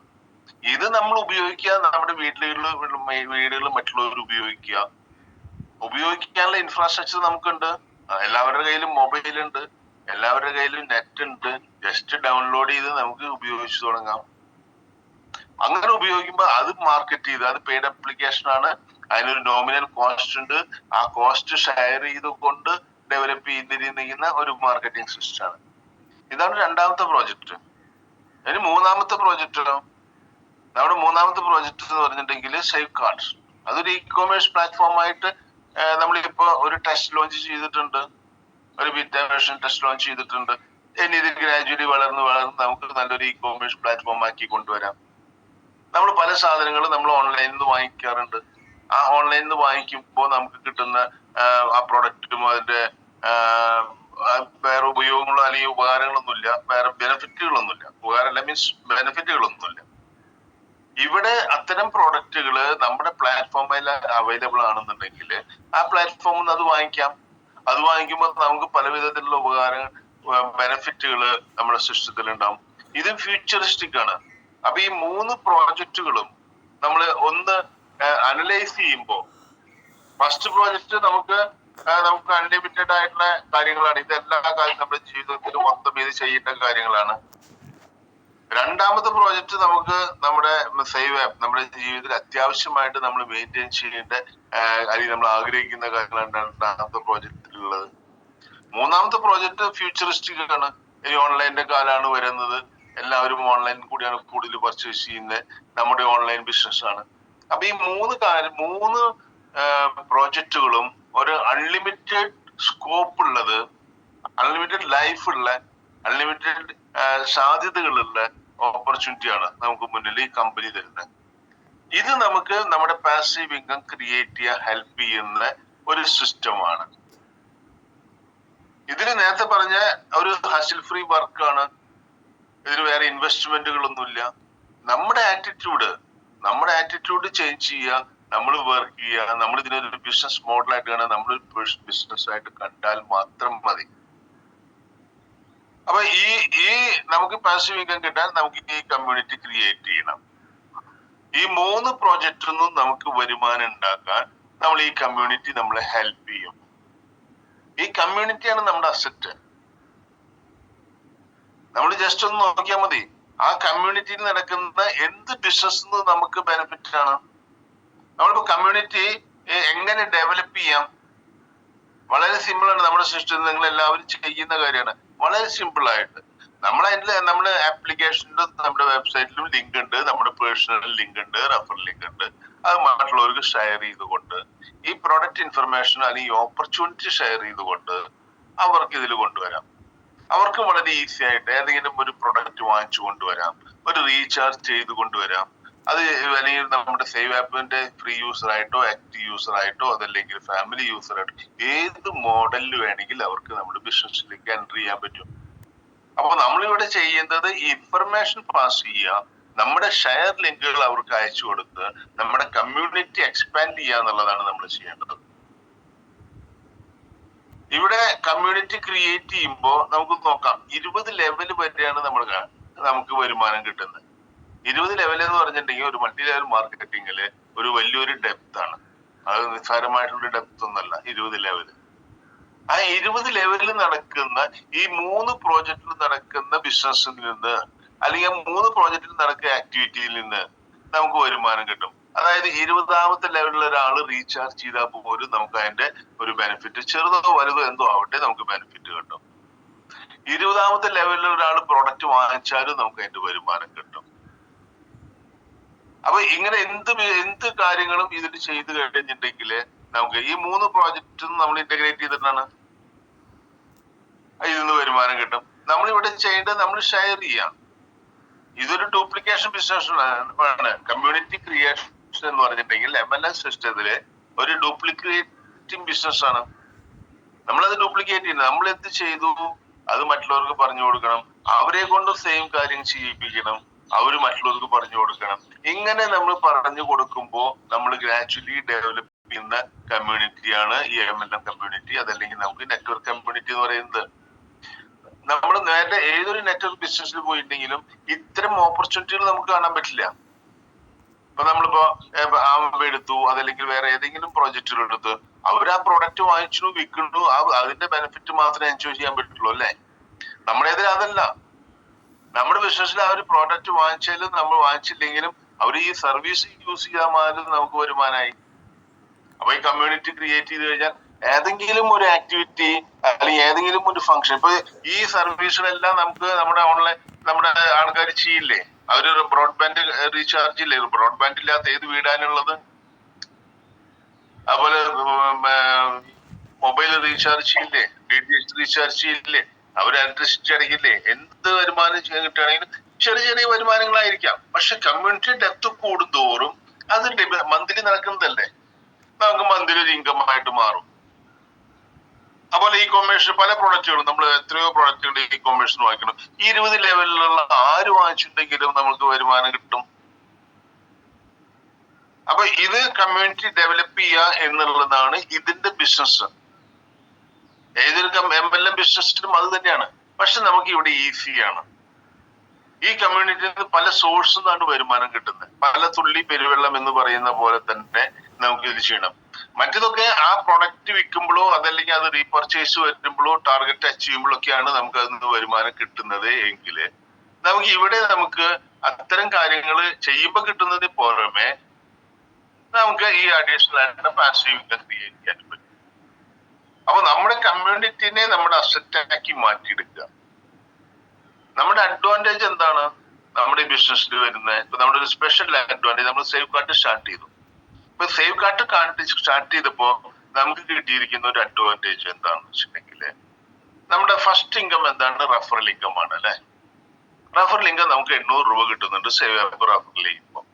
ഇത് നമ്മൾ ഉപയോഗിക്കുക, നമ്മുടെ വീടുകളിൽ മറ്റുള്ളവർ ഉപയോഗിക്കാനുള്ള ഇൻഫ്രാസ്ട്രക്ചർ നമുക്കുണ്ട്. എല്ലാവരുടെ കയ്യിലും മൊബൈൽ ഉണ്ട്, എല്ലാവരുടെ കയ്യിലും നെറ്റ് ഉണ്ട്. ജസ്റ്റ് ഡൗൺലോഡ് ചെയ്ത് നമുക്ക് ഉപയോഗിച്ചു തുടങ്ങാം. അങ്ങനെ ഉപയോഗിക്കുമ്പോൾ അത് മാർക്കറ്റ് ചെയ്ത്, അത് പെയ്ഡ് ആപ്ലിക്കേഷൻ ആണ്, അതിനൊരു നോമിനൽ കോസ്റ്റ് ഉണ്ട്. ആ കോസ്റ്റ് ഷെയർ ചെയ്തുകൊണ്ട് ഡെവലപ്പ് ചെയ്തിരിക്കുന്ന ഒരു മാർക്കറ്റിംഗ് സിസ്റ്റം ആണ്. ഇതാണ് രണ്ടാമത്തെ പ്രോജക്റ്റ്. ഇനി മൂന്നാമത്തെ പ്രോജക്റ്റ്, നമ്മുടെ മൂന്നാമത്തെ പ്രോജക്റ്റ് എന്ന് പറഞ്ഞിട്ടുണ്ടെങ്കിൽ സേവ് കാർഡ്സ്. അതൊരു ഇ കൊമേഴ്സ് പ്ലാറ്റ്ഫോം ആയിട്ട് നമ്മളിപ്പോ ഒരു ടെസ്റ്റ് ലോഞ്ച് ചെയ്തിട്ടുണ്ട്, ഒരു ബീറ്റ വേർഷൻ ടെസ്റ്റ് ലോഞ്ച് ചെയ്തിട്ടുണ്ട്. ഇനി ഇത് ഗ്രാജുവലി വളർന്ന് നമുക്ക് നല്ലൊരു ഇ കൊമേഴ്സ് പ്ലാറ്റ്ഫോം ആക്കി കൊണ്ടുവരാം. നമ്മൾ പല സാധനങ്ങളും നമ്മൾ ഓൺലൈനിൽ നിന്ന് വാങ്ങിക്കാറുണ്ട്. ആ ഓൺലൈനിൽ നിന്ന് വാങ്ങിക്കുമ്പോൾ നമുക്ക് കിട്ടുന്ന ആ പ്രൊഡക്റ്റും അതിന്റെ വേറെ ഉപയോഗങ്ങളോ അല്ലെങ്കിൽ ഉപകാരങ്ങളൊന്നുമില്ല, വേറെ ബെനിഫിറ്റുകളൊന്നുമില്ല. ഉപകാരമല്ല മീൻസ് ബെനിഫിറ്റുകളൊന്നുമില്ല. ഇവിടെ അത്തരം പ്രോഡക്റ്റുകൾ നമ്മുടെ പ്ലാറ്റ്ഫോമിൽ അവൈലബിൾ ആണെന്നുണ്ടെങ്കിൽ ആ പ്ലാറ്റ്ഫോമിൽ നിന്ന് അത് വാങ്ങിക്കാം. അത് വാങ്ങിക്കുമ്പോൾ നമുക്ക് പല വിധത്തിലുള്ള ബെനിഫിറ്റുകൾ നമ്മുടെ സിസ്റ്റത്തിൽ ഉണ്ടാവും. ഇത് ഫ്യൂച്ചറിസ്റ്റിക് ആണ്. അപ്പൊ ഈ മൂന്ന് പ്രോജക്റ്റുകളും നമ്മൾ ഒന്ന് അനലൈസ് ചെയ്യുമ്പോൾ, ഫസ്റ്റ് പ്രോജക്റ്റ് നമുക്ക് അൺലിമിറ്റഡ് ആയിട്ടുള്ള കാര്യങ്ങളാണ്. ഇതെല്ലാ കാര്യം നമ്മുടെ ജീവിതത്തിൽ മൊത്തം ഇത് ചെയ്യേണ്ട കാര്യങ്ങളാണ്. രണ്ടാമത്തെ പ്രോജക്റ്റ് നമുക്ക് നമ്മുടെ സേവ് ആപ്പ് നമ്മുടെ ജീവിതത്തിൽ അത്യാവശ്യമായിട്ട് നമ്മൾ മെയിൻറ്റെയിൻ ചെയ്യേണ്ട അല്ലെങ്കിൽ നമ്മൾ ആഗ്രഹിക്കുന്ന കാര്യങ്ങളാണ് രണ്ടാമത്തെ പ്രോജക്റ്റിലുള്ളത്. മൂന്നാമത്തെ പ്രോജക്റ്റ് ഫ്യൂച്ചറിസ്റ്റിക് ആണ്. ഈ ഓൺലൈനിന്റെ കാലാണ് വരുന്നത്. എല്ലാവരും ഓൺലൈൻ കൂടിയാണ് കൂടുതൽ പർച്ചേസ് ചെയ്യുന്നത്. നമ്മുടെ ഓൺലൈൻ ബിസിനസ് ആണ്. അപ്പൊ ഈ മൂന്ന് പ്രോജക്റ്റുകളും ഒരു അൺലിമിറ്റഡ് സ്കോപ്പ് ഉള്ളത്, അൺലിമിറ്റഡ് ലൈഫ് ഉള്ള, അൺലിമിറ്റഡ് സാധ്യതകളുള്ള ഓപ്പർച്യൂണിറ്റിയാണ് നമുക്ക് മുന്നിൽ ഈ കമ്പനി തരുന്നത്. ഇത് നമുക്ക് നമ്മുടെ പാസീവ് ഇൻകം ക്രിയേറ്റ് ചെയ്യാൻ ഹെൽപ്പ് ചെയ്യുന്ന ഒരു സിസ്റ്റമാണ്. ഇതിന് നേരത്തെ പറഞ്ഞ ഒരു ഹസിൽ ഫ്രീ വർക്കാണ്. ഇതിന് വേറെ ഇൻവെസ്റ്റ്മെന്റുകളൊന്നുമില്ല. നമ്മുടെ ആറ്റിറ്റ്യൂഡ് ചേഞ്ച് ചെയ്യുക, നമ്മൾ വർക്ക് ചെയ്യുക. നമ്മൾ ഇതിനൊരു ബിസിനസ് മോഡലായിട്ട് കാണാൻ, നമ്മൾ ബിസിനസ് ആയിട്ട് കണ്ടാൽ മാത്രം മതി. അപ്പൊ ഈ നമുക്ക് പാസീവ് ഇൻകം കിട്ടാൻ നമുക്ക് ഈ കമ്മ്യൂണിറ്റി ക്രിയേറ്റ് ചെയ്യണം. ഈ മൂന്ന് പ്രോജക്റ്റിൽ നിന്നും നമുക്ക് വരുമാനം ഉണ്ടാക്കാൻ നമ്മൾ ഈ കമ്മ്യൂണിറ്റി നമ്മളെ ഹെൽപ്പ് ചെയ്യും. ഈ കമ്മ്യൂണിറ്റിയാണ് നമ്മുടെ അസറ്റ്. നമ്മൾ ജസ്റ്റ് ഒന്ന് നോക്കിയാൽ മതി. ആ കമ്മ്യൂണിറ്റിയിൽ നടക്കുന്ന എന്ത് ബിസിനസ് നമുക്ക് ബെനിഫിറ്റ് ആണ്. നമ്മളിപ്പോ കമ്മ്യൂണിറ്റി എങ്ങനെ ഡെവലപ്പ് ചെയ്യാം, വളരെ സിമ്പിൾ ആണ്. നമ്മുടെ സിസ്റ്റത്തിൽ നിങ്ങൾ എല്ലാവരും ചെയ്യുന്ന കാര്യമാണ്. വളരെ സിമ്പിൾ ആയിട്ട് നമ്മുടെ ആപ്ലിക്കേഷനിലും നമ്മുടെ വെബ്സൈറ്റിലും ലിങ്ക് ഉണ്ട്, നമ്മുടെ പേഴ്സണൽ ലിങ്ക് ഉണ്ട്, റെഫറൽ ലിങ്ക് ഉണ്ട്. അത് മറ്റുള്ളവർക്ക് ഷെയർ ചെയ്തുകൊണ്ട് ഈ പ്രൊഡക്റ്റ് ഇൻഫർമേഷൻ അല്ലെങ്കിൽ ഈ ഓപ്പർച്യൂണിറ്റി ഷെയർ ചെയ്തുകൊണ്ട് അവർക്ക് ഇതിൽ കൊണ്ടുവരാം. അവർക്ക് വളരെ ഈസി ആയിട്ട് ഏതെങ്കിലും ഒരു പ്രൊഡക്റ്റ് വാങ്ങിച്ചു കൊണ്ടുവരാം, ഒരു റീചാർജ് ചെയ്ത് കൊണ്ടുവരാം. അത് അല്ലെങ്കിൽ നമ്മുടെ സേവ് ആപ്പിന്റെ ഫ്രീ യൂസർ ആയിട്ടോ ആക്റ്റീവ് യൂസർ ആയിട്ടോ അതല്ലെങ്കിൽ ഫാമിലി യൂസർ ആയിട്ടോ ഏത് മോഡലിൽ വേണമെങ്കിൽ അവർക്ക് നമ്മുടെ ബിസിനസ്സിലേക്ക് എൻ്റർ ചെയ്യാൻ പറ്റും. അപ്പൊ നമ്മളിവിടെ ചെയ്യുന്നത് ഇൻഫർമേഷൻ പാസ് ചെയ്യുക, നമ്മുടെ ഷെയർ ലിങ്കുകൾ അവർക്ക് അയച്ചു കൊടുത്ത് നമ്മുടെ കമ്മ്യൂണിറ്റി എക്സ്പാൻഡ് ചെയ്യുക എന്നുള്ളതാണ് നമ്മൾ ചെയ്യേണ്ടത്. ഇവിടെ കമ്മ്യൂണിറ്റി ക്രിയേറ്റ് ചെയ്യുമ്പോൾ നമുക്ക് നോക്കാം 20 ലെവൽ വരെയാണ് നമുക്ക് വരുമാനം കിട്ടുന്നത്. 20 ലെവൽ എന്ന് പറഞ്ഞിട്ടുണ്ടെങ്കിൽ ഒരു മൾട്ടി ലെവൽ മാർക്കറ്റിംഗില് ഒരു വലിയൊരു ഡെപ്ത് ആണ്. അത് നിസ്സാരമായിട്ടുള്ള ഡെപ്ത് ഒന്നല്ല 20 ലെവൽ. ആ 20 ലെവലിൽ നടക്കുന്ന ഈ 3 പ്രോജക്റ്റിൽ നടക്കുന്ന ബിസിനസ്സിൽ നിന്ന് അല്ലെങ്കിൽ 3 പ്രോജക്റ്റിൽ നടക്കുന്ന ആക്ടിവിറ്റിയിൽ നിന്ന് നമുക്ക് വരുമാനം കിട്ടും. അതായത് 20ാമത്തെ ലെവലിൽ ഒരാൾ റീചാർജ് ചെയ്താൽ പോലും നമുക്ക് അതിന്റെ ഒരു ബെനിഫിറ്റ്, ചെറുതോ വലുതോ എന്തോ ആവട്ടെ, നമുക്ക് ബെനിഫിറ്റ് കിട്ടും. 20ാമത്തെ ലെവലിൽ ഒരാൾ പ്രൊഡക്റ്റ് വാങ്ങിച്ചാലും നമുക്ക് അതിന്റെ വരുമാനം കിട്ടും. അപ്പൊ ഇങ്ങനെ എന്ത് കാര്യങ്ങളും ഇതിൽ ചെയ്ത് കഴിഞ്ഞിട്ടുണ്ടെങ്കിൽ നമുക്ക് ഈ 3 പ്രോജക്റ്റും നമ്മൾ ഇന്റഗ്രേറ്റ് ചെയ്തിട്ടാണ് ഇതിന്ന് വരുമാനം കിട്ടും. നമ്മളിവിടെ ചെയ്യേണ്ടത് നമ്മൾ ഷെയർ ചെയ്യാം. ഇതൊരു ഡ്യൂപ്ലിക്കേഷൻ ബിസിനസ് ആണ്. കമ്മ്യൂണിറ്റി ക്രിയേഷൻ എന്ന് പറഞ്ഞിട്ടുണ്ടെങ്കിൽ MLS സിസ്റ്റത്തില് ഒരു ഡ്യൂപ്ലിക്കേറ്റിംഗ് ബിസിനസ് ആണ്. നമ്മളത് ഡ്യൂപ്ലിക്കേറ്റ് ചെയ്യുന്നത്. നമ്മൾ എന്ത് ചെയ്തു അത് മറ്റുള്ളവർക്ക് പറഞ്ഞു കൊടുക്കണം. അവരെ കൊണ്ട് സെയിം കാര്യം ചെയ്യിപ്പിക്കണം, അവര് മറ്റുള്ളവർക്ക് പറഞ്ഞു കൊടുക്കണം. ഇങ്ങനെ നമ്മൾ പറഞ്ഞു കൊടുക്കുമ്പോൾ നമ്മൾ ഗ്രാജുവലി ഡെവലപ്പ് ചെയ്യുന്ന കമ്മ്യൂണിറ്റിയാണ് ഈ MLM കമ്മ്യൂണിറ്റി, അതല്ലെങ്കിൽ നമുക്ക് നെറ്റ്വർക്ക് കമ്മ്യൂണിറ്റി എന്ന് പറയുന്നത്. നമ്മൾ നേരത്തെ ഏതൊരു നെറ്റ്വർക്ക് ബിസിനസ്സിൽ പോയിട്ടുണ്ടെങ്കിലും ഇത്തരം ഓപ്പർച്യൂണിറ്റികൾ നമുക്ക് കാണാൻ പറ്റില്ല. ഇപ്പൊ നമ്മളിപ്പോ എടുത്തു, അതല്ലെങ്കിൽ വേറെ ഏതെങ്കിലും പ്രോജക്റ്റുകൾ എടുത്ത് അവർ ആ പ്രോഡക്റ്റ് വാങ്ങിച്ചു വിൽക്കുന്നു, അതിന്റെ ബെനിഫിറ്റ് മാത്രമേ എൻജോയ് ചെയ്യാൻ പറ്റുള്ളൂ അല്ലേ? നമ്മുടെ ഇതിൽ അതല്ല. നമ്മുടെ ബിസിനസ്സിൽ ആ ഒരു പ്രോഡക്റ്റ് വാങ്ങിച്ചാലും നമ്മൾ വാങ്ങിച്ചില്ലെങ്കിലും അവർ ഈ സർവീസ് യൂസ് ചെയ്യാൻ മാത്രം നമുക്ക് വരുമാനമായി. അപ്പൊ ഈ കമ്മ്യൂണിറ്റി ക്രിയേറ്റ് ചെയ്ത് കഴിഞ്ഞാൽ ഏതെങ്കിലും ഒരു ആക്ടിവിറ്റി അല്ലെങ്കിൽ ഏതെങ്കിലും ഒരു ഫംഗ്ഷൻ, ഇപ്പൊ ഈ സർവീസുകളെല്ലാം നമുക്ക് നമ്മുടെ ഓൺലൈൻ നമ്മുടെ ആൾക്കാർ ചെയ്യില്ലേ? അവര് ബ്രോഡ്ബാൻഡ് റീചാർജ് ഇല്ലേ? ബ്രോഡ്ബാൻഡ് ഇല്ലാത്ത ഏത് വീടാനുള്ളത്? അതുപോലെ മൊബൈൽ റീചാർജ് ചെയ്യില്ലേ? DTH റീചാർജ് ചെയ്യില്ലേ? അവർ ഇലക്ട്രിസിറ്റി അടയ്ക്കില്ലേ? എന്ത് വരുമാനം കിട്ടുകയാണെങ്കിലും ചെറിയ ചെറിയ വരുമാനങ്ങളായിരിക്കാം. പക്ഷെ കമ്മ്യൂണിറ്റി ഡെപ്ത് കൂടുന്തോറും അത് മന്ത്ലി നടക്കുന്നതല്ലേ, നമുക്ക് മന്ത്ലി ഒരു ഇൻകം ആയിട്ട് മാറും. അതുപോലെ ഈ കൊമേഴ്സ് പല പ്രൊഡക്റ്റുകളും നമ്മൾ എത്രയോ പ്രൊഡക്റ്റുകൾ ഈ കൊമേഴ്സിൽ വാങ്ങിക്കണം. 20 ലെവലിലുള്ള ആര് വാങ്ങിച്ചിട്ടുണ്ടെങ്കിലും നമുക്ക് വരുമാനം കിട്ടും. അപ്പൊ ഇത് കമ്മ്യൂണിറ്റി ഡെവലപ്പ് ചെയ്യുക എന്നുള്ളതാണ് ഇതിന്റെ ബിസിനസ്. ഏതൊരു MLM ബിസിനസ്സിലും അത് തന്നെയാണ്. പക്ഷെ നമുക്ക് ഇവിടെ ഈസിയാണ്. ഈ കമ്മ്യൂണിറ്റിയിൽ നിന്ന് പല സോഴ്സിൽ നിന്നാണ് വരുമാനം കിട്ടുന്നത്. പല തുള്ളി പെരുവെള്ളം എന്ന് പറയുന്ന പോലെ തന്നെ നമുക്ക് ഇത് ചെയ്യണം. മറ്റതൊക്കെ ആ പ്രൊഡക്റ്റ് വിൽക്കുമ്പോഴോ അതല്ലെങ്കിൽ അത് റീപർച്ചേസ് വരുമ്പോഴോ ടാർഗറ്റ് അച്ചീവ് ചെയ്യുമ്പോഴോ ഒക്കെയാണ് നമുക്ക് അതിൽ നിന്ന് വരുമാനം കിട്ടുന്നത് എങ്കിൽ നമുക്ക് ഇവിടെ നമുക്ക് അത്തരം കാര്യങ്ങൾ ചെയ്യുമ്പോൾ കിട്ടുന്നതിന് പുറമെ നമുക്ക് ഈ അഡീഷണൽ ആയിട്ട് പാസീവ് ഇൻകം ക്രിയേറ്റ് ചെയ്യാൻ പറ്റും. അപ്പൊ നമ്മുടെ കമ്മ്യൂണിറ്റിനെ നമ്മുടെ അസറ്റാക്കി മാറ്റിയെടുക്കുക. നമ്മുടെ അഡ്വാൻറ്റേജ് എന്താണ് നമ്മുടെ ഈ ബിസിനസ്സിൽ വരുന്നത്? ഇപ്പൊ നമ്മുടെ ഒരു സ്പെഷ്യൽ അഡ്വാൻറ്റേജ്, നമ്മൾ സേവ് കാർഡ് സ്റ്റാർട്ട് ചെയ്തു. ഇപ്പൊ സേവ് കാർഡ് സ്റ്റാർട്ട് ചെയ്തപ്പോ നമുക്ക് കിട്ടിയിരിക്കുന്ന ഒരു അഡ്വാൻറ്റേജ് എന്താണെന്ന് വെച്ചിട്ടുണ്ടെങ്കിൽ നമ്മുടെ ഫസ്റ്റ് ഇൻകം എന്താണ്? റഫറൽ ഇൻകം ആണ് അല്ലെ? റഫറൽ ഇൻകം നമുക്ക് 800 രൂപ കിട്ടുന്നുണ്ട് സേവ് ആപ്പ് റഫറൽ ചെയ്യുമ്പോൾ.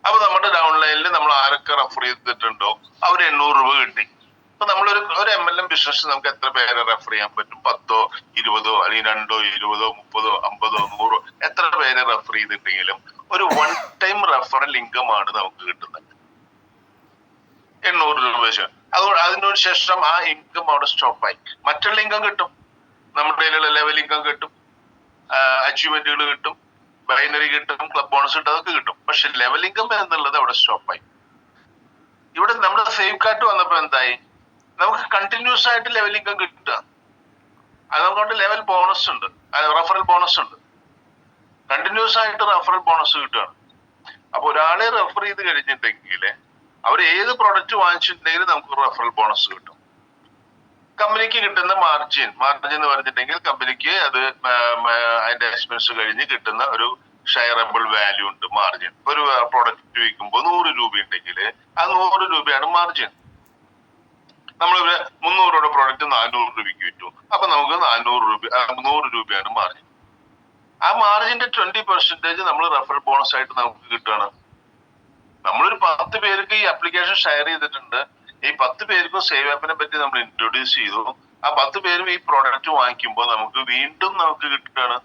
അപ്പൊ നമ്മുടെ ഡൗൺലൈനിൽ നമ്മൾ ആരൊക്കെ റെഫർ ചെയ്തിട്ടുണ്ടോ അവർ 800 രൂപ കിട്ടി. ഇപ്പൊ നമ്മളൊരു MLM ബിസിനസ് നമുക്ക് എത്ര പേരെ റെഫർ ചെയ്യാൻ പറ്റും? 10, 20 അല്ലെങ്കിൽ 2, 20, 30, 50, 100 എത്ര പേരെ റെഫർ ചെയ്തിട്ടുണ്ടെങ്കിലും ഒരു വൺ ടൈം റെഫറൽ ഇൻകം ആണ് നമുക്ക് കിട്ടുന്നത് 800 രൂപ. അതുകൊണ്ട് അതിനോട് ശേഷം ആ ഇൻകം അവിടെ സ്റ്റോപ്പായി. മറ്റുള്ള ഇൻകം കിട്ടും, നമ്മുടെ കയ്യിലുള്ള ലെവൽ ഇൻകം കിട്ടും, അച്ചീവ്മെന്റുകൾ കിട്ടും, ബൈനറി കിട്ടും, ക്ലബ് ബോണസ് കിട്ടും, അതൊക്കെ കിട്ടും. പക്ഷെ ലെവൽ ഇൻകം എന്നുള്ളത് അവിടെ സ്റ്റോപ്പായി. ഇവിടെ നമ്മുടെ സേഫ് കാർഡ് വന്നപ്പോ എന്തായി? നമുക്ക് കണ്ടിന്യൂസ് ആയിട്ട് ലെവൽ ഇൻകം കിട്ടുക. അതുകൊണ്ട് ലെവൽ ബോണസ് ഉണ്ട്, റഫറൽ ബോണസ് ഉണ്ട്, കണ്ടിന്യൂസ് ആയിട്ട് റഫറൽ ബോണസ് കിട്ടുകയാണ്. അപ്പൊ ഒരാളെ റെഫർ ചെയ്ത് കഴിഞ്ഞിട്ടുണ്ടെങ്കിൽ അവർ ഏത് പ്രൊഡക്റ്റ് വാങ്ങിച്ചിട്ടുണ്ടെങ്കിലും നമുക്ക് റഫറൽ ബോണസ് കിട്ടും. കമ്പനിക്ക് കിട്ടുന്ന മാർജിൻ എന്ന് പറഞ്ഞിട്ടുണ്ടെങ്കിൽ കമ്പനിക്ക് അത് അതിന്റെ എക്സ്പെൻസ് കഴിഞ്ഞ് കിട്ടുന്ന ഒരു ഷെയറബിൾ വാല്യൂ ഉണ്ട്, മാർജിൻ. ഒരു പ്രൊഡക്റ്റ് വിൽക്കുമ്പോൾ 100 രൂപ ഉണ്ടെങ്കിൽ ആ 100 രൂപയാണ് മാർജിൻ. നമ്മളൊരു 300 രൂപയുടെ പ്രോഡക്റ്റ് 400 രൂപയ്ക്ക് വിറ്റു, അപ്പൊ നമുക്ക് 100 രൂപയാണ് മാർജിൻ. ആ മാർജിന്റെ 20% നമ്മൾ റെഫറൽ ബോണസ് ആയിട്ട് നമുക്ക് കിട്ടുകയാണ്. നമ്മളൊരു 10 പേർക്ക് ഈ ആപ്ലിക്കേഷൻ ഷെയർ ചെയ്തിട്ടുണ്ട്. ഈ 10 പേർക്കും സേവ് ആപ്പിനെ പറ്റി നമ്മൾ ഇൻട്രൊഡ്യൂസ് ചെയ്തു. ആ 10 പേരും ഈ പ്രോഡക്റ്റ് വാങ്ങിക്കുമ്പോൾ നമുക്ക് വീണ്ടും നമുക്ക് കിട്ടുകയാണ്.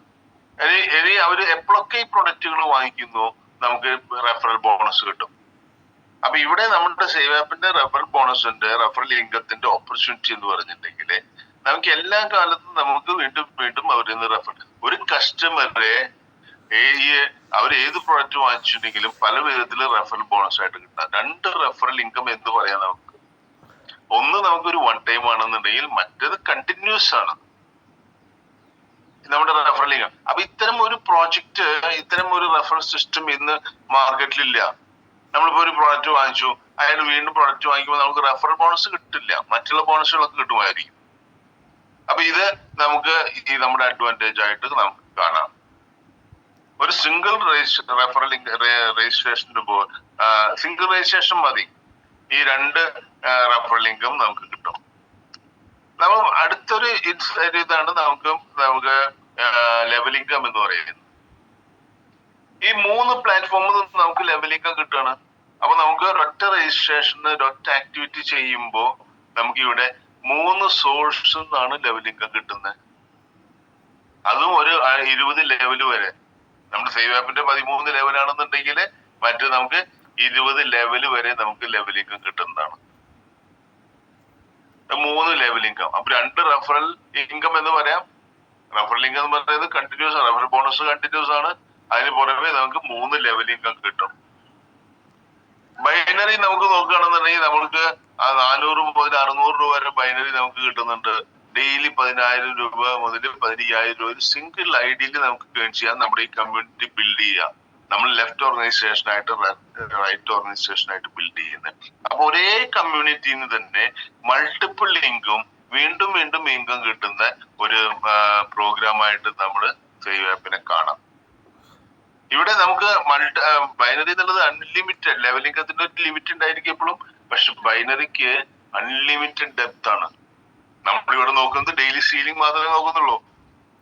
അവര് എപ്പോഴൊക്കെ ഈ പ്രൊഡക്റ്റുകൾ വാങ്ങിക്കുന്നു നമുക്ക് റെഫറൽ ബോണസ് കിട്ടും. അപ്പൊ ഇവിടെ നമ്മുടെ സേവ് ആപ്പിന്റെ റെഫറൽ ബോണസിന്റെ റെഫറൽ ഇൻകത്തിന്റെ ഓപ്പർച്യൂണിറ്റി എന്ന് പറഞ്ഞിട്ടുണ്ടെങ്കിൽ നമുക്ക് എല്ലാ കാലത്തും നമുക്ക് വീണ്ടും വീണ്ടും അവരിൽ നിന്ന് റെഫർ, ഒരു കസ്റ്റമറെ അവർ ഏത് പ്രൊഡക്റ്റ് വാങ്ങിച്ചിട്ടുണ്ടെങ്കിലും പല വിധത്തിൽ റെഫറൽ ബോണസ് ആയിട്ട് കിട്ടാം. 2 റെഫറൽ ഇൻകം എന്ന് പറയാം നമുക്ക്. ഒന്ന് നമുക്കൊരു വൺ ടൈം ആണെന്നുണ്ടെങ്കിൽ മറ്റേത് കണ്ടിന്യൂസ് ആണ് നമ്മുടെ റെഫറൽ ഇൻകം. അപ്പൊ ഇത്തരം ഒരു പ്രോജക്റ്റ്, ഇത്തരം ഒരു റെഫറൽ സിസ്റ്റം ഇന്ന് മാർക്കറ്റിലില്ല. നമ്മളിപ്പോ ഒരു പ്രോഡക്റ്റ് വാങ്ങിച്ചു, അയാൾ വീണ്ടും പ്രോഡക്റ്റ് വാങ്ങിക്കുമ്പോൾ നമുക്ക് റെഫറൽ ബോണസ് കിട്ടില്ല, മറ്റുള്ള ബോണസുകളൊക്കെ കിട്ടുമായിരിക്കും. അപ്പൊ ഇത് നമുക്ക് ഈ നമ്മുടെ അഡ്വാൻറ്റേജ് ആയിട്ട് നമുക്ക് കാണാം. ഒരു single referral registration single registration മതി, ഈ 2 റെഫറൽ ഇൻകം നമുക്ക് കിട്ടും. നമ്മൾ അടുത്തൊരു ഇതാണ് നമുക്ക് ലെവൽ ഇൻകം എന്ന് പറയുന്നത്. ഈ 3 പ്ലാറ്റ്ഫോമിൽ നമുക്ക് ലെവൽ ഇൻകം കിട്ടുകയാണ്. അപ്പൊ നമുക്ക് ഒരൊറ്റ രജിസ്ട്രേഷന് ഒരൊറ്റ ആക്ടിവിറ്റി ചെയ്യുമ്പോൾ നമുക്ക് ഇവിടെ 3 സോഴ്സിൽ നിന്നാണ് ലെവൽ ഇൻകം കിട്ടുന്നത്. അതും ഒരു 20 ലെവൽ വരെ. നമ്മുടെ സേവ് ആപ്പിന്റെ 13 ലെവലാണെന്നുണ്ടെങ്കിൽ മറ്റു നമുക്ക് 20 ലെവൽ വരെ നമുക്ക് ലെവൽ ഇൻകം കിട്ടുന്നതാണ്. 3 ലെവൽ ഇൻകം. അപ്പൊ 2 റെഫറൽ ഇൻകം എന്ന് പറയാം. റെഫറൽ ഇൻകം എന്ന് പറയുന്നത് കണ്ടിന്യൂസ് ആണ്, റെഫറൽ ബോണസ് കണ്ടിന്യൂസ് ആണ്. അതിന് പുറമെ നമുക്ക് 3 ലെവൽ ഇൻകം കിട്ടും. ബൈനറി നമുക്ക് നോക്കുകയാണെന്നുണ്ടെങ്കിൽ നമുക്ക് 400 മുതൽ 600 രൂപ വരെ ബൈനറി നമുക്ക് കിട്ടുന്നുണ്ട്. ഡെയിലി 10,000 രൂപ മുതൽ 15,000 രൂപ ഒരു സിംഗിൾ ഐഡിയിൽ നമുക്ക് ഏൺ ചെയ്യാൻ നമ്മുടെ ഈ കമ്മ്യൂണിറ്റി ബിൽഡ് ചെയ്യാം. നമ്മൾ ലെഫ്റ്റ് ഓർഗനൈസേഷൻ ആയിട്ട് റൈറ്റ് ഓർഗനൈസേഷൻ ആയിട്ട് ബിൽഡ് ചെയ്യുന്നത്. അപ്പൊ ഒരേ കമ്മ്യൂണിറ്റിയിൽ നിന്ന് തന്നെ മൾട്ടിപ്പിൾ ഇൻകം വീണ്ടും വീണ്ടും ഇൻകം കിട്ടുന്ന ഒരു പ്രോഗ്രാമായിട്ട് നമ്മൾ സേവ് ആപ്പിനെ കാണാം. ഇവിടെ നമുക്ക് ബൈനറി എന്നുള്ളത് അൺലിമിറ്റഡ് ലെവൽ ഇൻകത്തിന്റെ ഒരു ലിമിറ്റ് ഉണ്ടായിരിക്കും എപ്പോഴും. പക്ഷെ ബൈനറിക്ക് അൺലിമിറ്റഡ് ഡെപ്ത് ആണ്. നമ്മളിവിടെ നോക്കുന്നത് ഡെയിലി സീലിംഗ് മാത്രമേ നോക്കുന്നുള്ളൂ.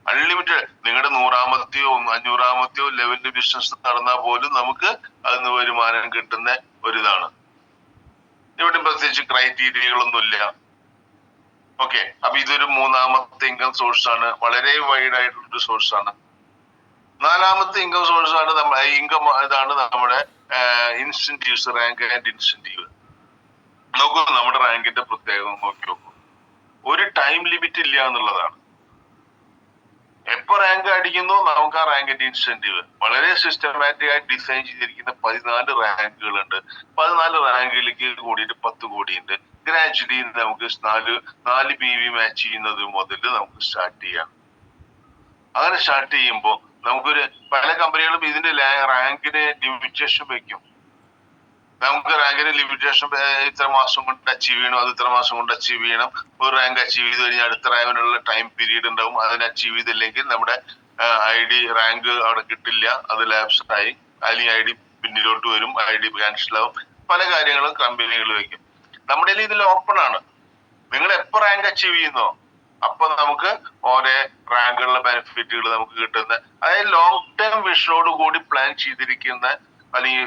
അൺലിമിറ്റഡ്. നിങ്ങളുടെ 100-ാമത്തെയോ 500-ാമത്തെയോ ലെവലിന്റെ ബിസിനസ് നടന്നാൽ പോലും നമുക്ക് അതിന് വരുമാനം കിട്ടുന്ന ഒരിതാണ്. ഇവിടെ പ്രത്യേകിച്ച് ക്രൈറ്റീരിയകളൊന്നുമില്ല. ഓക്കെ, അപ്പൊ ഇതൊരു 3ാമത്തെ ഇൻകം സോഴ്സ് ആണ്. വളരെ വൈഡ് ആയിട്ടുള്ളൊരു സോഴ്സ് ആണ്. 4ാമത്തെ ഇൻകം സോഴ്സ് ആണ് ഇൻകം. ഇതാണ് നമ്മുടെ ഇൻസെന്റീവ്സ്, റാങ്ക് ആൻഡ് ഇൻസെന്റീവ്. നോക്കൂ, നമ്മുടെ റാങ്കിന്റെ പ്രത്യേകത നോക്കി നോക്കൂ. ഒരു ടൈം ലിമിറ്റ് ഇല്ല എന്നുള്ളതാണ്. എപ്പോ റാങ്ക് അടിക്കുന്നു നമുക്ക് ആ റാങ്കിന്റെ ഇൻസെന്റീവ്. വളരെ സിസ്റ്റമാറ്റിക് ആയി ഡിസൈൻ ചെയ്തിരിക്കുന്ന 14 റാങ്കുകളുണ്ട്. 14 റാങ്കിലേക്ക് കൂടിയിട്ട് 10 കോടിയുണ്ട്. ഗ്രാജുവലി നമുക്ക് 4 PV മാച്ച് ചെയ്യുന്നത് മുതൽ നമുക്ക് സ്റ്റാർട്ട് ചെയ്യാം. അങ്ങനെ സ്റ്റാർട്ട് ചെയ്യുമ്പോൾ നമുക്കൊരു പല കമ്പനികളും ഇതിന്റെ റാങ്കിന് ലിമിറ്റേഷൻ വെക്കും. നമുക്ക് റാങ്കിന് ലിമിറ്റേഷൻ ഇത്ര മാസം കൊണ്ട് അച്ചീവ് ചെയ്യണം, അത് ഇത്ര മാസം കൊണ്ട് അച്ചീവ് ചെയ്യണം. ഒരു റാങ്ക് അച്ചീവ് ചെയ്ത് കഴിഞ്ഞാൽ അടുത്ത റാങ്കിനുള്ള ടൈം പീരീഡ് ഉണ്ടാവും. അതിന് അച്ചീവ് ചെയ്തില്ലെങ്കിൽ നമ്മുടെ ID റാങ്ക് അവിടെ കിട്ടില്ല, അത് ലാപ്സ് ആയി, അല്ലെങ്കിൽ ID പിന്നിലോട്ട് വരും, ID ക്യാൻസൽ ആവും. പല കാര്യങ്ങളും കമ്പനികൾ വെക്കും. നമ്മുടെ ഇതിൽ ഓപ്പൺ ആണ്. നിങ്ങൾ എപ്പോ റാങ്ക് അച്ചീവ് ചെയ്യുന്നോ അപ്പൊ നമുക്ക് ഓരോ റാങ്കുകളുടെ ബെനിഫിറ്റുകൾ നമുക്ക് കിട്ടുന്ന, അതായത് ലോങ് ടേം വിഷനോട് കൂടി പ്ലാൻ ചെയ്തിരിക്കുന്ന, അല്ലെങ്കിൽ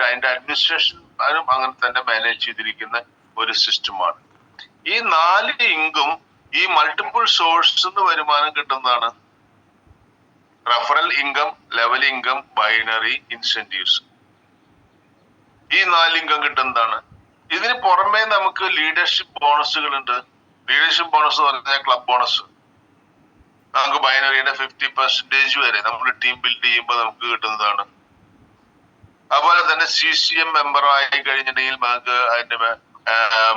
അതിന്റെ അഡ്മിനിസ്ട്രേഷൻ അതും അങ്ങനെ തന്നെ മാനേജ് ചെയ്തിരിക്കുന്ന ഒരു സിസ്റ്റമാണ്. ഈ 4 ഇൻകം ഈ മൾട്ടിപ്പിൾ സോഴ്സ് വരുമാനം കിട്ടുന്നതാണ്. Referral income, level income, binary, incentives. ഈ 4 ഇൻകം കിട്ടുന്നതാണ്. ഇതിന് പുറമെ നമുക്ക് ലീഡർഷിപ്പ് ബോണസുകളുണ്ട്. ലീഡർഷിപ്പ് ബോണസ് എന്ന് പറഞ്ഞാൽ ക്ലബ് ബോണസ്. നമുക്ക് ബൈനറിയുടെ 50% വരെ നമ്മൾ ടീം ബിൽഡ് ചെയ്യുമ്പോൾ നമുക്ക് കിട്ടുന്നതാണ്. അതുപോലെ തന്നെ CCM മെമ്പർ ആയി കഴിഞ്ഞിട്ടുണ്ടെങ്കിൽ നമുക്ക് അതിന്റെ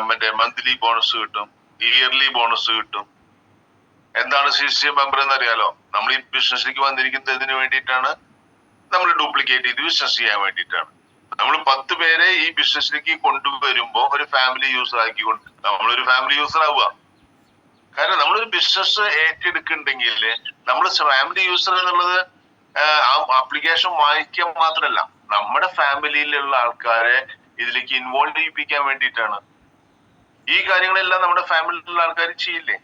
മറ്റേ മന്ത്ലി ബോണസ് കിട്ടും, ഇയർലി ബോണസ് കിട്ടും. എന്താണ് CCM മെമ്പർ എന്ന് അറിയാലോ? നമ്മൾ ഈ ബിസിനസ്സിലേക്ക് വന്നിരിക്കുന്നതിന് വേണ്ടിയിട്ടാണ്. നമ്മൾ ഡ്യൂപ്ലിക്കേറ്റ് ചെയ്ത് ബിസിനസ് ചെയ്യാൻ വേണ്ടിയിട്ടാണ്. നമ്മൾ 10 പേരെ ഈ ബിസിനസ്സിലേക്ക് കൊണ്ടുവരുമ്പോ ഒരു ഫാമിലി യൂസർ ആക്കിക്കൊണ്ട് നമ്മളൊരു ഫാമിലി യൂസർ ആവുക. കാരണം നമ്മളൊരു ബിസിനസ് ഏറ്റെടുക്കുന്നുണ്ടെങ്കിൽ നമ്മൾ ഫാമിലി യൂസർ എന്നുള്ളത് ആ ആപ്ലിക്കേഷൻ വായിക്കാൻ മാത്രമല്ല, നമ്മുടെ ഫാമിലിയിലുള്ള ആൾക്കാരെ ഇതിലേക്ക് ഇൻവോൾവ് ചെയ്യിപ്പിക്കാൻ വേണ്ടിയിട്ടാണ്. ഈ കാര്യങ്ങളെല്ലാം നമ്മുടെ ഫാമിലിയിലുള്ള ആൾക്കാർ ചെയ്യില്ലേ?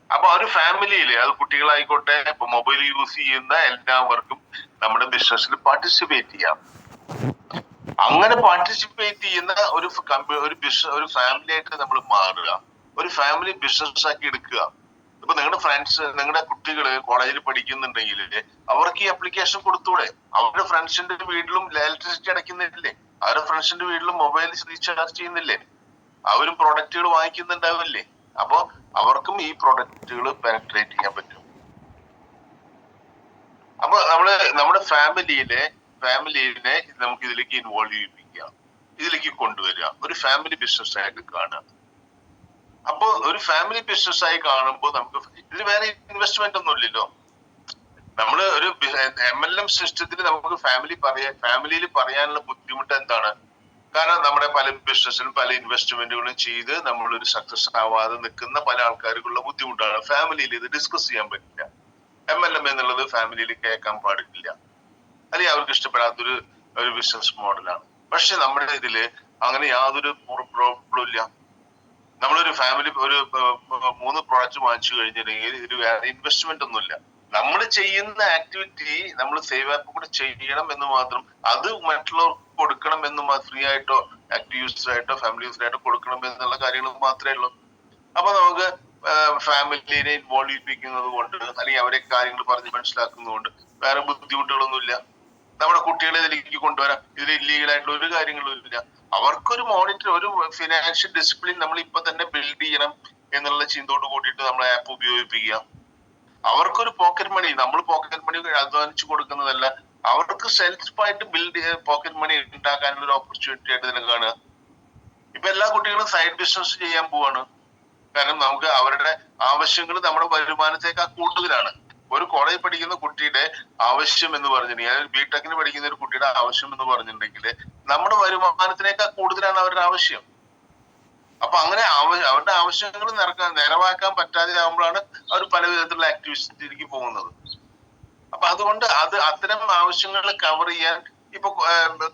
അപ്പൊ ഒരു ഫാമിലിയില് അത് കുട്ടികളായിക്കോട്ടെ, ഇപ്പൊ മൊബൈൽ യൂസ് ചെയ്യുന്ന എല്ലാവർക്കും നമ്മുടെ ബിസിനസ്സിൽ പാർട്ടിസിപ്പേറ്റ് ചെയ്യാം. അങ്ങനെ പാർട്ടിസിപ്പേറ്റ് ചെയ്യുന്ന ഒരു ഫാമിലി ആയിട്ട് നമ്മൾ മാറുക, ഒരു ഫാമിലി ബിസിനസ് ആക്കി എടുക്കുക. ഇപ്പൊ നിങ്ങളുടെ ഫ്രണ്ട്സ്, നിങ്ങളുടെ കുട്ടികള് കോളേജിൽ പഠിക്കുന്നുണ്ടെങ്കിൽ അവർക്ക് ഈ ആപ്ലിക്കേഷൻ കൊടുത്തൂടെ? അവരുടെ ഫ്രണ്ട്സിന്റെ വീട്ടിലും ഇലക്ട്രിസിറ്റി അടയ്ക്കുന്നില്ലേ? അവരുടെ ഫ്രണ്ട്സിന്റെ വീട്ടിലും മൊബൈൽ റീചാർജ് ചെയ്യുന്നില്ലേ? അവരും പ്രൊഡക്റ്റുകൾ വാങ്ങിക്കുന്നുണ്ടാവില്ലേ? അപ്പൊ അവർക്കും ഈ പ്രൊഡക്റ്റുകൾ പെനട്രേറ്റ് ചെയ്യാൻ പറ്റും. അപ്പൊ നമ്മുടെ ഫാമിലിനെ നമുക്ക് ഇതിലേക്ക് ഇൻവോൾവ് ചെയ്യിപ്പിക്കുക, ഇതിലേക്ക് കൊണ്ടുവരിക, ഒരു ഫാമിലി ബിസിനസ് ആയിട്ട് കാണുക. അപ്പൊ ഒരു ഫാമിലി ബിസിനസ് ആയി കാണുമ്പോൾ നമുക്ക് ഇതിൽ വേറെ ഇൻവെസ്റ്റ്മെന്റ് ഒന്നും ഇല്ലല്ലോ. നമ്മള് ഒരു MLM സിസ്റ്റത്തിൽ നമുക്ക് ഫാമിലിയിൽ പറയാനുള്ള ബുദ്ധിമുട്ട് എന്താണ്? കാരണം നമ്മുടെ പല ബിസിനസ്സിലും പല ഇൻവെസ്റ്റ്മെന്റുകളും ചെയ്ത് നമ്മളൊരു സക്സസ് ആവാതെ നിൽക്കുന്ന പല ആൾക്കാർക്കുള്ള ബുദ്ധിമുട്ടാണ്. ഫാമിലിയിൽ ഇത് ഡിസ്കസ് ചെയ്യാൻ പറ്റില്ല. MLM എന്നുള്ളത് ഫാമിലിയിൽ കേൾക്കാൻ പാടില്ല, അല്ലെങ്കിൽ അവർക്ക് ഇഷ്ടപ്പെടാത്തൊരു ബിസിനസ് മോഡലാണ്. പക്ഷെ നമ്മുടെ ഇതില് അങ്ങനെ യാതൊരു പ്രോബ്ലം ഇല്ല. നമ്മളൊരു ഫാമിലി ഒരു 3 പ്രോഡക്റ്റ് വാങ്ങിച്ചു കഴിഞ്ഞിട്ടുണ്ടെങ്കിൽ ഇതിൽ വേറെ ഇൻവെസ്റ്റ്മെന്റ് ഒന്നുമില്ല. നമ്മൾ ചെയ്യുന്ന ആക്ടിവിറ്റി നമ്മൾ സേവ് ആപ്പ് കൂടെ ചെയ്യണം എന്ന് മാത്രം, അത് മറ്റുള്ളവർക്ക് കൊടുക്കണം എന്ന് ഫ്രീ ആയിട്ടോ ആക്റ്റീവ് യൂസർ ആയിട്ടോ ഫാമിലി യൂസർ ആയിട്ടോ കൊടുക്കണം എന്നുള്ള കാര്യങ്ങൾ മാത്രമേ ഉള്ളൂ. അപ്പൊ നമുക്ക് ഫാമിലിനെ ഇൻവോൾവ് ചെയ്യിപ്പിക്കുന്നത് കൊണ്ട് അല്ലെങ്കിൽ അവരെ കാര്യങ്ങൾ പറഞ്ഞ് മനസ്സിലാക്കുന്നതുകൊണ്ട് വേറെ ബുദ്ധിമുട്ടുകളൊന്നുമില്ല. നമ്മുടെ കുട്ടികളെ ഇതിലേക്ക് കൊണ്ടുവരാം. ഇതിൽ ഇല്ലീഗലായിട്ടുള്ള ഒരു കാര്യങ്ങളും ഇല്ല. അവർക്കൊരു മോണിറ്റർ, ഒരു ഫിനാൻഷ്യൽ ഡിസിപ്ലിൻ നമ്മൾ ഇപ്പൊ തന്നെ ബിൽഡ് ചെയ്യണം എന്നുള്ള ചിന്തയോട് കൂടിയിട്ട് നമ്മൾ ആപ്പ് ഉപയോഗിപ്പിക്കുക. അവർക്കൊരു പോക്കറ്റ് മണി, നമ്മൾ പോക്കറ്റ് മണി അധ്വാനിച്ചു കൊടുക്കുന്നതല്ല, അവർക്ക് സെൽഫായിട്ട് ബിൽഡ് പോക്കറ്റ് മണി ഉണ്ടാക്കാനുള്ള ഒരു ഓപ്പർച്യൂണിറ്റി ആയിട്ട് തന്നെ കാണുക. ഇപ്പൊ എല്ലാ കുട്ടികളും സൈഡ് ബിസിനസ് ചെയ്യാൻ പോവാണ്. കാരണം നമുക്ക് അവരുടെ ആവശ്യങ്ങൾ നമ്മുടെ വരുമാനത്തേക്കാൾ കൂടുതലാണ്. ഒരു കോളേജിൽ പഠിക്കുന്ന കുട്ടിയുടെ ആവശ്യം എന്ന് പറഞ്ഞിട്ടുണ്ടെങ്കിൽ, ബിടെക്കിന് പഠിക്കുന്ന ഒരു കുട്ടിയുടെ ആവശ്യം എന്ന് പറഞ്ഞിട്ടുണ്ടെങ്കിൽ നമ്മുടെ വരുമാനത്തിനേക്കാൾ കൂടുതലാണ് അവരുടെ ആവശ്യം. അപ്പൊ അങ്ങനെ അവരുടെ ആവശ്യങ്ങൾ നിറവാക്കാൻ പറ്റാതെ ആകുമ്പോഴാണ് അവർ പല വിധത്തിലുള്ള ആക്ടിവിറ്റിയിലേക്ക് പോകുന്നത്. അപ്പൊ അതുകൊണ്ട് അത്തരം ആവശ്യങ്ങൾ കവർ ചെയ്യാൻ ഇപ്പൊ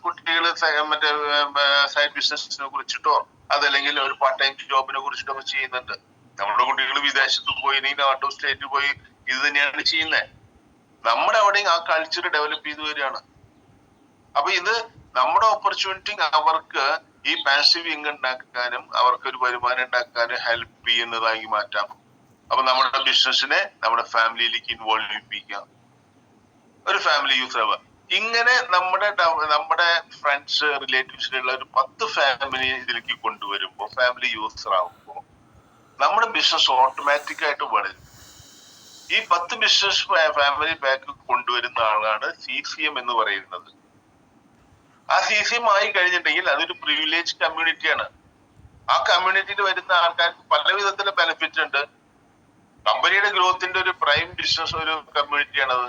കുട്ടികൾ മറ്റേ സൈഡ് ബിസിനസിനെ കുറിച്ചിട്ടോ അതല്ലെങ്കിൽ ഒരു പാർട്ട് ടൈം ജോബിനെ കുറിച്ചിട്ടോ ചെയ്യുന്നുണ്ട്. നമ്മുടെ കുട്ടികൾ വിദേശത്ത് പോയി ഔട്ട് ഓഫ് സ്റ്റേറ്റ് പോയി ഇത് തന്നെയാണ് ചെയ്യുന്നത്. നമ്മുടെ അവിടെയും ആ കൾച്ചർ ഡെവലപ്പ് ചെയ്തു വരികയാണ്. അപ്പൊ ഇത് നമ്മുടെ ഓപ്പർച്യൂണിറ്റി അവർക്ക് ഈ പാസീവ് ഇൻകം ഉണ്ടാക്കാനും അവർക്ക് ഒരു വരുമാനം ഉണ്ടാക്കാനും ഹെൽപ്പ് ചെയ്യുന്നതായി മാറ്റാം. അപ്പൊ നമ്മുടെ ബിസിനസിനെ നമ്മുടെ ഫാമിലിയിലേക്ക് ഇൻവോൾവ് ചെയ്യിപ്പിക്കാം, ഒരു ഫാമിലി യൂസ് ആവുക. ഇങ്ങനെ നമ്മുടെ ഫ്രണ്ട്സ് റിലേറ്റീവ്സിലുള്ള ഒരു 10 ഫാമിലി ഇതിലേക്ക് കൊണ്ടുവരുമ്പോൾ, ഫാമിലി യൂസർ ആവുമ്പോൾ നമ്മുടെ ബിസിനസ് ഓട്ടോമാറ്റിക് ആയിട്ട് വളരും. ഈ 10 ബിസിനസ് ഫാമിലി ബാക്ക് കൊണ്ടുവരുന്ന ആളാണ് CCM എന്ന് പറയുന്നത്. ആ CCM ആയി കഴിഞ്ഞിട്ടുണ്ടെങ്കിൽ അതൊരു പ്രിവിലേജ് കമ്മ്യൂണിറ്റിയാണ്. ആ കമ്മ്യൂണിറ്റിയിൽ വരുന്ന ആൾക്കാർക്ക് പല വിധത്തിലുള്ള ബെനിഫിറ്റ് ഉണ്ട്. കമ്പനിയുടെ ഗ്രോത്തിന്റെ ഒരു പ്രൈം ബിസിനസ് ഒരു കമ്മ്യൂണിറ്റിയാണത്.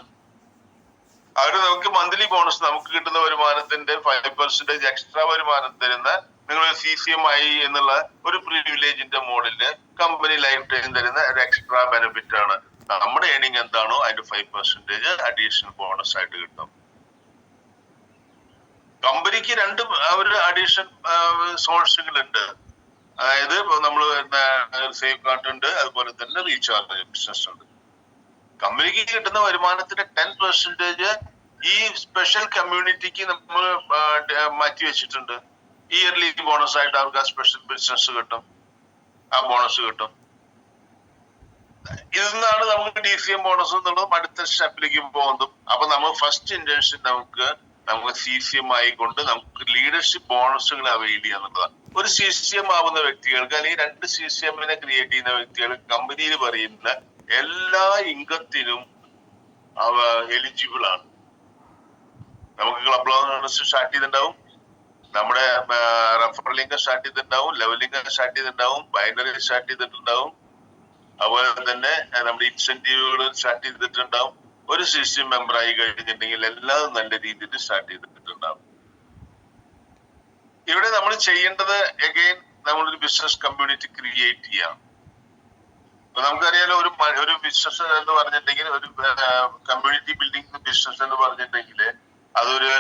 അവര് നമുക്ക് മന്ത്ലി ബോണസ്, നമുക്ക് കിട്ടുന്ന വരുമാനത്തിന്റെ 5% എക്സ്ട്രാ വരുമാനം തരുന്ന നിങ്ങൾ CCM ആയി എന്നുള്ള ഒരു പ്രിവിലേജിന്റെ മോഡലില് കമ്പനി ലൈഫ് ടൈം തരുന്ന ഒരു എക്സ്ട്രാ ബെനിഫിറ്റ് ആണ്. നമ്മുടെ ഏണിംഗ് എന്താണോ അതിന്റെ 5% അഡീഷണൽ ബോണസ് ആയിട്ട് കിട്ടും. കമ്പനിക്ക് രണ്ട് ഒരു അഡീഷണൽ സോഴ്സുകളുണ്ട്. അതായത് നമ്മൾ സേഫ് കാർഡ് ഉണ്ട്, അതുപോലെ തന്നെ റീചാർജ് ബിസിനസ് ഉണ്ട്. കമ്പനിക്ക് കിട്ടുന്ന വരുമാനത്തിന്റെ 10% ഈ സ്പെഷ്യൽ കമ്മ്യൂണിറ്റിക്ക് നമ്മൾ മാറ്റി വെച്ചിട്ടുണ്ട്. ഇയർലി ബോണസ് ആയിട്ട് അവർക്ക് ആ സ്പെഷ്യൽ ബിസിനസ് കിട്ടും, ആ ബോണസ് കിട്ടും. ഇതിൽ നിന്നാണ് നമുക്ക് DCM ബോണസ് എന്നുള്ളതും അടുത്ത സ്റ്റെപ്പിലേക്ക് പോകുന്നതും. അപ്പൊ നമ്മൾ ഫസ്റ്റ് ഇന്റൻഷൻ നമുക്ക് CCM ആയിക്കൊണ്ട് നമുക്ക് ലീഡർഷിപ്പ് ബോണസുകൾ അവൈൽ ചെയ്യുക എന്നുള്ളതാണ്. ഒരു CCM ആവുന്ന വ്യക്തികൾക്ക് അല്ലെങ്കിൽ 2 CCM-നെ ക്രിയേറ്റ് ചെയ്യുന്ന വ്യക്തികൾ കമ്പനിയിൽ പറയുന്ന എല്ലാ ഇൻകത്തിനും അവ എലിജിബിൾ ആണ്. നമുക്ക് ക്ലബ് ലോൺ സ്റ്റാർട്ട് ചെയ്തിട്ടുണ്ടാവും, നമ്മുടെ റെഫറൽ ഇൻകം സ്റ്റാർട്ട് ചെയ്തിട്ടുണ്ടാവും, ലെവൽ ഇൻകം സ്റ്റാർട്ട് ചെയ്തിട്ടുണ്ടാവും, ബൈനറി സ്റ്റാർട്ട് ചെയ്തിട്ടുണ്ടാവും, അതുപോലെ തന്നെ നമ്മുടെ ഇൻസെന്റീവുകൾ സ്റ്റാർട്ട് ചെയ്തിട്ടുണ്ടാവും. ഒരു CCM മെമ്പർ ആയി കഴിഞ്ഞിട്ടുണ്ടെങ്കിൽ എല്ലാം നല്ല രീതിയിൽ സ്റ്റാർട്ട് ചെയ്തിട്ടുണ്ടാവും. ഇവിടെ നമ്മൾ ചെയ്യേണ്ടത് അഗൈൻ നമ്മളൊരു ബിസിനസ് കമ്മ്യൂണിറ്റി ക്രിയേറ്റ് ചെയ്യാം. അപ്പൊ നമുക്കറിയാലോ, ഒരു ബിസിനസ് എന്ന് പറഞ്ഞിട്ടുണ്ടെങ്കിൽ, ഒരു കമ്മ്യൂണിറ്റി ബിൽഡിംഗ് ബിസിനസ് എന്ന് പറഞ്ഞിട്ടുണ്ടെങ്കിൽ അതൊരു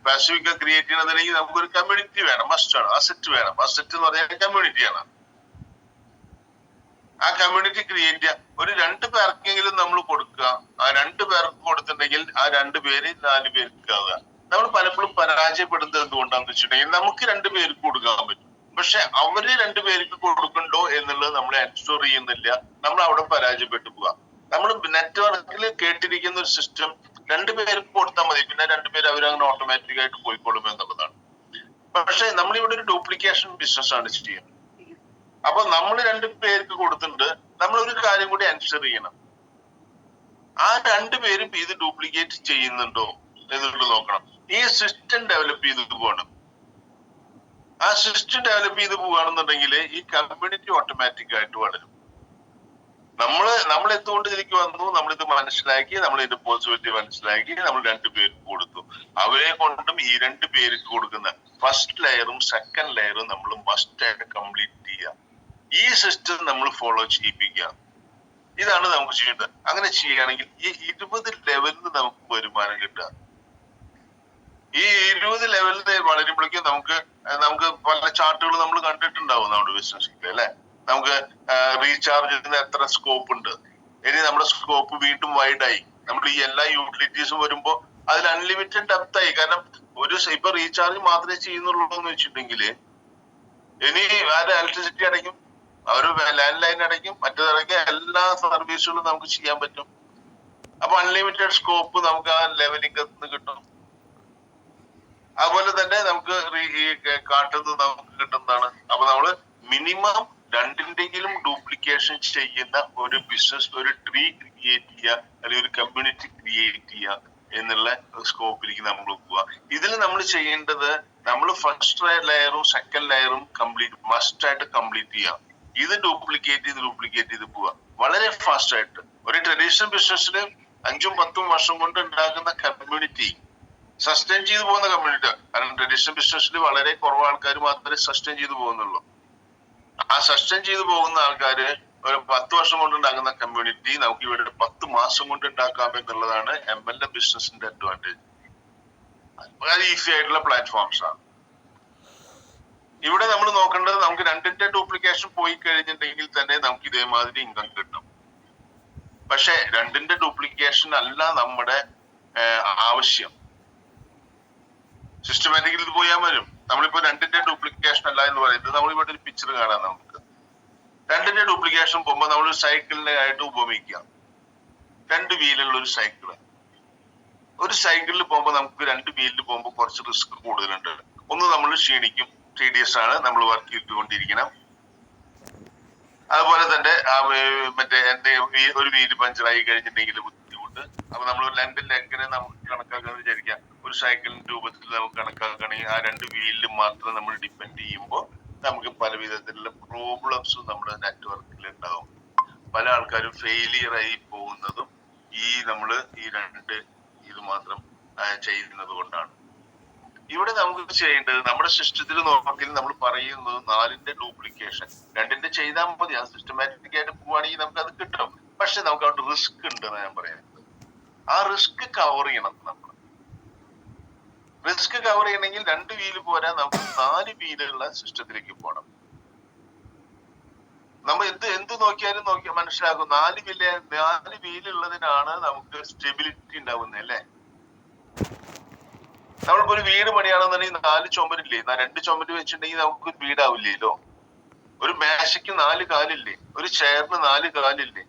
പാസീവ് ക്രിയേറ്റ് ചെയ്യണമെന്നുണ്ടെങ്കിൽ നമുക്കൊരു കമ്മ്യൂണിറ്റി വേണം, മസ്റ്റ് ആണ്. അസറ്റ് വേണം. അസറ്റ് എന്ന് പറഞ്ഞാൽ കമ്മ്യൂണിറ്റിയാണ്. ആ കമ്മ്യൂണിറ്റി ക്രിയേറ്റ് ചെയ്യാൻ ഒരു 2 പേർക്കെങ്കിലും നമ്മൾ കൊടുക്കുക. ആ 2 പേർക്ക് കൊടുത്തിട്ടുണ്ടെങ്കിൽ ആ 2 പേര് 4 പേർക്ക് ആവുക. നമ്മൾ പലപ്പോഴും പരാജയപ്പെടുന്നത് എന്തുകൊണ്ടാന്ന് വെച്ചിട്ടുണ്ടെങ്കിൽ നമുക്ക് 2 പേർക്ക് കൊടുക്കാൻ പറ്റും, പക്ഷെ അവര് 2 പേർക്ക് കൊടുക്കണ്ടോ എന്നുള്ളത് നമ്മൾ എൻഷുർ ചെയ്യുന്നില്ല. നമ്മൾ അവിടെ പരാജയപ്പെട്ടു പോവാ. നമ്മൾ നെറ്റ്വർക്കിൽ കേട്ടിരിക്കുന്ന ഒരു സിസ്റ്റം 2 പേർക്ക് കൊടുത്താൽ മതി, പിന്നെ 2 പേര് അവരങ്ങനെ ഓട്ടോമാറ്റിക് ആയിട്ട് പോയിക്കോളും എന്നുള്ളതാണ്. പക്ഷെ നമ്മളിവിടെ ഒരു ഡ്യൂപ്ലിക്കേഷൻ ബിസിനസ് ആണ് ചെയ്യുന്നത്. അപ്പൊ നമ്മൾ 2 പേർക്ക് കൊടുത്തിട്ടുണ്ട്, നമ്മൾ ഒരു കാര്യം കൂടി എൻഷുർ ചെയ്യണം, ആ 2 പേരും ഇത് ഡ്യൂപ്ലിക്കേറ്റ് ചെയ്യുന്നുണ്ടോ എന്നുള്ളത് നോക്കണം. ഈ സിസ്റ്റം ഡെവലപ്പ് ചെയ്ത് പോകണം. ആ സിസ്റ്റം ഡെവലപ്പ് ചെയ്ത് പോവുകയാണെന്നുണ്ടെങ്കിൽ ഈ കമ്മ്യൂണിറ്റി ഓട്ടോമാറ്റിക് ആയിട്ട് വളരും. നമ്മൾ എന്തുകൊണ്ട് ഇതിലേക്ക് വന്നു, നമ്മളിത് മനസ്സിലാക്കി, നമ്മൾ ഇതിന്റെ പോസിബിലിറ്റി മനസ്സിലാക്കി, നമ്മൾ 2 പേർക്ക് കൊടുത്തു. അവരെ കൊണ്ടും ഈ 2 പേർക്ക് കൊടുക്കുന്ന ഫസ്റ്റ് ലെയറും സെക്കൻഡ് ലെയറും നമ്മൾ മസ്റ്റ് ആയിട്ട് കംപ്ലീറ്റ് ചെയ്യുക. ഈ സിസ്റ്റം നമ്മൾ ഫോളോ ചെയ്യിപ്പിക്കുക. ഇതാണ് നമുക്ക് ചെയ്യേണ്ടത്. അങ്ങനെ ചെയ്യുകയാണെങ്കിൽ ഈ 20 ലെവലിൽ നമുക്ക് വരുമാനം കിട്ടുക. ഈ 20 ലെവലിൽ വളരുമ്പോഴേക്കും നമുക്ക് പല ചാർട്ടുകൾ നമ്മൾ കണ്ടിട്ടുണ്ടാവും നമ്മുടെ ബിസിനസ്സിൽ, അല്ലെ? നമുക്ക് റീചാർജിന് എത്ര സ്കോപ്പ് ഉണ്ട്, ഇനി നമ്മുടെ സ്കോപ്പ് വീണ്ടും വൈഡായി. നമ്മൾ ഈ എല്ലാ യൂട്ടിലിറ്റീസും വരുമ്പോൾ അതിൽ അൺലിമിറ്റഡ് ഡെപ്ത് ആയി. കാരണം ഇപ്പൊ റീചാർജ് മാത്രമേ ചെയ്യുന്നുള്ളൂ എന്ന് വെച്ചിട്ടുണ്ടെങ്കിൽ ഇനി ആരുടെ ഇലക്ട്രിസിറ്റി അടയ്ക്കും, അവർ ലാൻഡ് ലൈൻ അടയ്ക്കും, മറ്റേതടയ്ക്കും, എല്ലാ സർവീസുകളും നമുക്ക് ചെയ്യാൻ പറ്റും. അപ്പൊ അൺലിമിറ്റഡ് സ്കോപ്പ് നമുക്ക് ആ ലെവൽ ഇൻകത്തിന് കിട്ടും. അതുപോലെ തന്നെ നമുക്ക് ഈ കാട്ടിൽ നിന്ന് നമുക്ക് കിട്ടുന്നതാണ്. അപ്പൊ നമ്മള് മിനിമം രണ്ടിന്റെങ്കിലും ഡ്യൂപ്ലിക്കേഷൻ ചെയ്യുന്ന ഒരു ബിസിനസ്, ഒരു ട്രീ ക്രിയേറ്റ് ചെയ്യുക, അല്ലെങ്കിൽ ഒരു കമ്മ്യൂണിറ്റി ക്രിയേറ്റ് ചെയ്യുക എന്നുള്ള സ്കോപ്പിലേക്ക് നമ്മൾ പോവുക. ഇതിൽ നമ്മൾ ചെയ്യേണ്ടത്, നമ്മൾ ഫസ്റ്റ് ലെയറും സെക്കൻഡ് ലെയറും മസ്റ്റ് ആയിട്ട് കംപ്ലീറ്റ് ചെയ്യുക. ഇത് ഡ്യൂപ്ലിക്കേറ്റ് ചെയ്ത് പോവുക വളരെ ഫാസ്റ്റ് ആയിട്ട്. ഒരു ട്രഡീഷണൽ ബിസിനസ്സിൽ 5-10 വർഷം കൊണ്ട് ഉണ്ടാകുന്ന കമ്മ്യൂണിറ്റി, സസ്റ്റെയിൻ ചെയ്തു പോകുന്ന കമ്മ്യൂണിറ്റി. കാരണം ട്രഡീഷണൽ ബിസിനസ്സിൽ വളരെ കുറവ് ആൾക്കാർ മാത്രമേ സസ്റ്റെയിൻ ചെയ്തു പോകുന്നുള്ളൂ. ആ സസ്റ്റെയിൻ ചെയ്തു പോകുന്ന ആൾക്കാര് ഒരു 10 വർഷം കൊണ്ട് ഉണ്ടാകുന്ന കമ്മ്യൂണിറ്റി നമുക്ക് ഇവിടെ 10 മാസം കൊണ്ട് ഉണ്ടാക്കാം എന്നുള്ളതാണ് MLM ബിസിനസിന്റെ അഡ്വാൻറ്റേജ്. വളരെ ഈസി ആയിട്ടുള്ള പ്ലാറ്റ്ഫോംസ് ആണ്. ഇവിടെ നമ്മൾ നോക്കേണ്ടത്, നമുക്ക് രണ്ടിന്റെ ഡ്യൂപ്ലിക്കേഷൻ പോയി കഴിഞ്ഞിട്ടുണ്ടെങ്കിൽ തന്നെ നമുക്ക് ഇതേമാതിരി ഇൻകം കിട്ടും. പക്ഷെ രണ്ടിന്റെ ഡ്യൂപ്ലിക്കേഷൻ അല്ല നമ്മുടെ ആവശ്യം. സിസ്റ്റമാറ്റിക്കലി ഇത് പോയാൽ വരും. നമ്മളിപ്പോ രണ്ടിന്റെ ഡ്യൂപ്ലിക്കേഷൻ അല്ല എന്ന് പറയുന്നത്, നമ്മളിവിടെ ഒരു പിക്ചർ കാണാം. നമുക്ക് രണ്ടിന്റെ ഡ്യൂപ്ലിക്കേഷൻ പോകുമ്പോൾ നമ്മൾ സൈക്കിളിനെ ആയിട്ട് ഉപമിക്കാം. 2 വീലുള്ള ഒരു സൈക്കിള്. ഒരു സൈക്കിളിൽ പോകുമ്പോൾ നമുക്ക് 2 വീലിൽ പോകുമ്പോൾ കുറച്ച് റിസ്ക് കൂടുതലുണ്ട്. ഒന്ന്, നമ്മൾ ക്ഷീണിക്കും, tedious ആണ്, നമ്മൾ വർക്ക് ചെയ്തുകൊണ്ടിരിക്കണം. അതുപോലെ തന്നെ മറ്റേ ഒരു വീല് പഞ്ചറായി കഴിഞ്ഞിട്ടുണ്ടെങ്കിൽ ബുദ്ധിമുട്ട്. അപ്പൊ നമ്മൾ 2 ലെഗിനെ നമുക്ക് കണക്കാക്കാൻ വിചാരിക്കാം. ഒരു സൈക്കിളിന്റെ രൂപത്തിൽ നമുക്ക് കണക്കാക്കുകയാണെങ്കിൽ ആ 2 വീലിൽ മാത്രം നമ്മൾ ഡിപ്പെൻഡ് ചെയ്യുമ്പോൾ നമുക്ക് പല വിധത്തിലുള്ള പ്രോബ്ലംസും നമ്മുടെ നെറ്റ്വർക്കിൽ ഉണ്ടാകും. പല ആൾക്കാരും ഫെയിലിയർ ആയി പോകുന്നതും നമ്മൾ ഈ 2 ഇത് മാത്രം ചെയ്യുന്നത് കൊണ്ടാണ്. ഇവിടെ നമുക്ക് ചെയ്യേണ്ടത്, നമ്മുടെ സിസ്റ്റത്തിൽ നോക്കി നമ്മൾ പറയുന്നത് 4ന്റെ ഡ്യൂപ്ലിക്കേഷൻ 2ന്റെ ചെയ്താൽ മതി. അത് സിസ്റ്റമാറ്റിക് ആയിട്ട് പോവുകയാണെങ്കിൽ നമുക്ക് അത് കിട്ടും. പക്ഷെ നമുക്ക് അവിടെ റിസ്ക് ഉണ്ടെന്ന് ഞാൻ പറയുന്നത്. ആ റിസ്ക് കവർ ചെയ്യണം. നമ്മൾ റിസ്ക് കവർ ചെയ്യണമെങ്കിൽ 2 വീല് പോരാ, നമുക്ക് 4 വീലുള്ള സിസ്റ്റത്തിലേക്ക് പോകണം. നമ്മൾ എന്ത് നോക്കിയാലും മനസ്സിലാക്കും, 4 വീലുള്ളതിനാണ് നമുക്ക് സ്റ്റെബിലിറ്റി ഉണ്ടാവുന്നത് അല്ലേ. നമ്മളിപ്പോ ഒരു വീട് പണിയാണെന്നുണ്ടെങ്കിൽ 4 ചുമരില്ലേ, 2 ചുമര് വെച്ചിട്ടുണ്ടെങ്കിൽ നമുക്ക് വീടാവില്ലല്ലോ. ഒരു മേശയ്ക്ക് 4 കാലില്ലേ, ഒരു ചെയറിന് 4 കാലില്ലേ.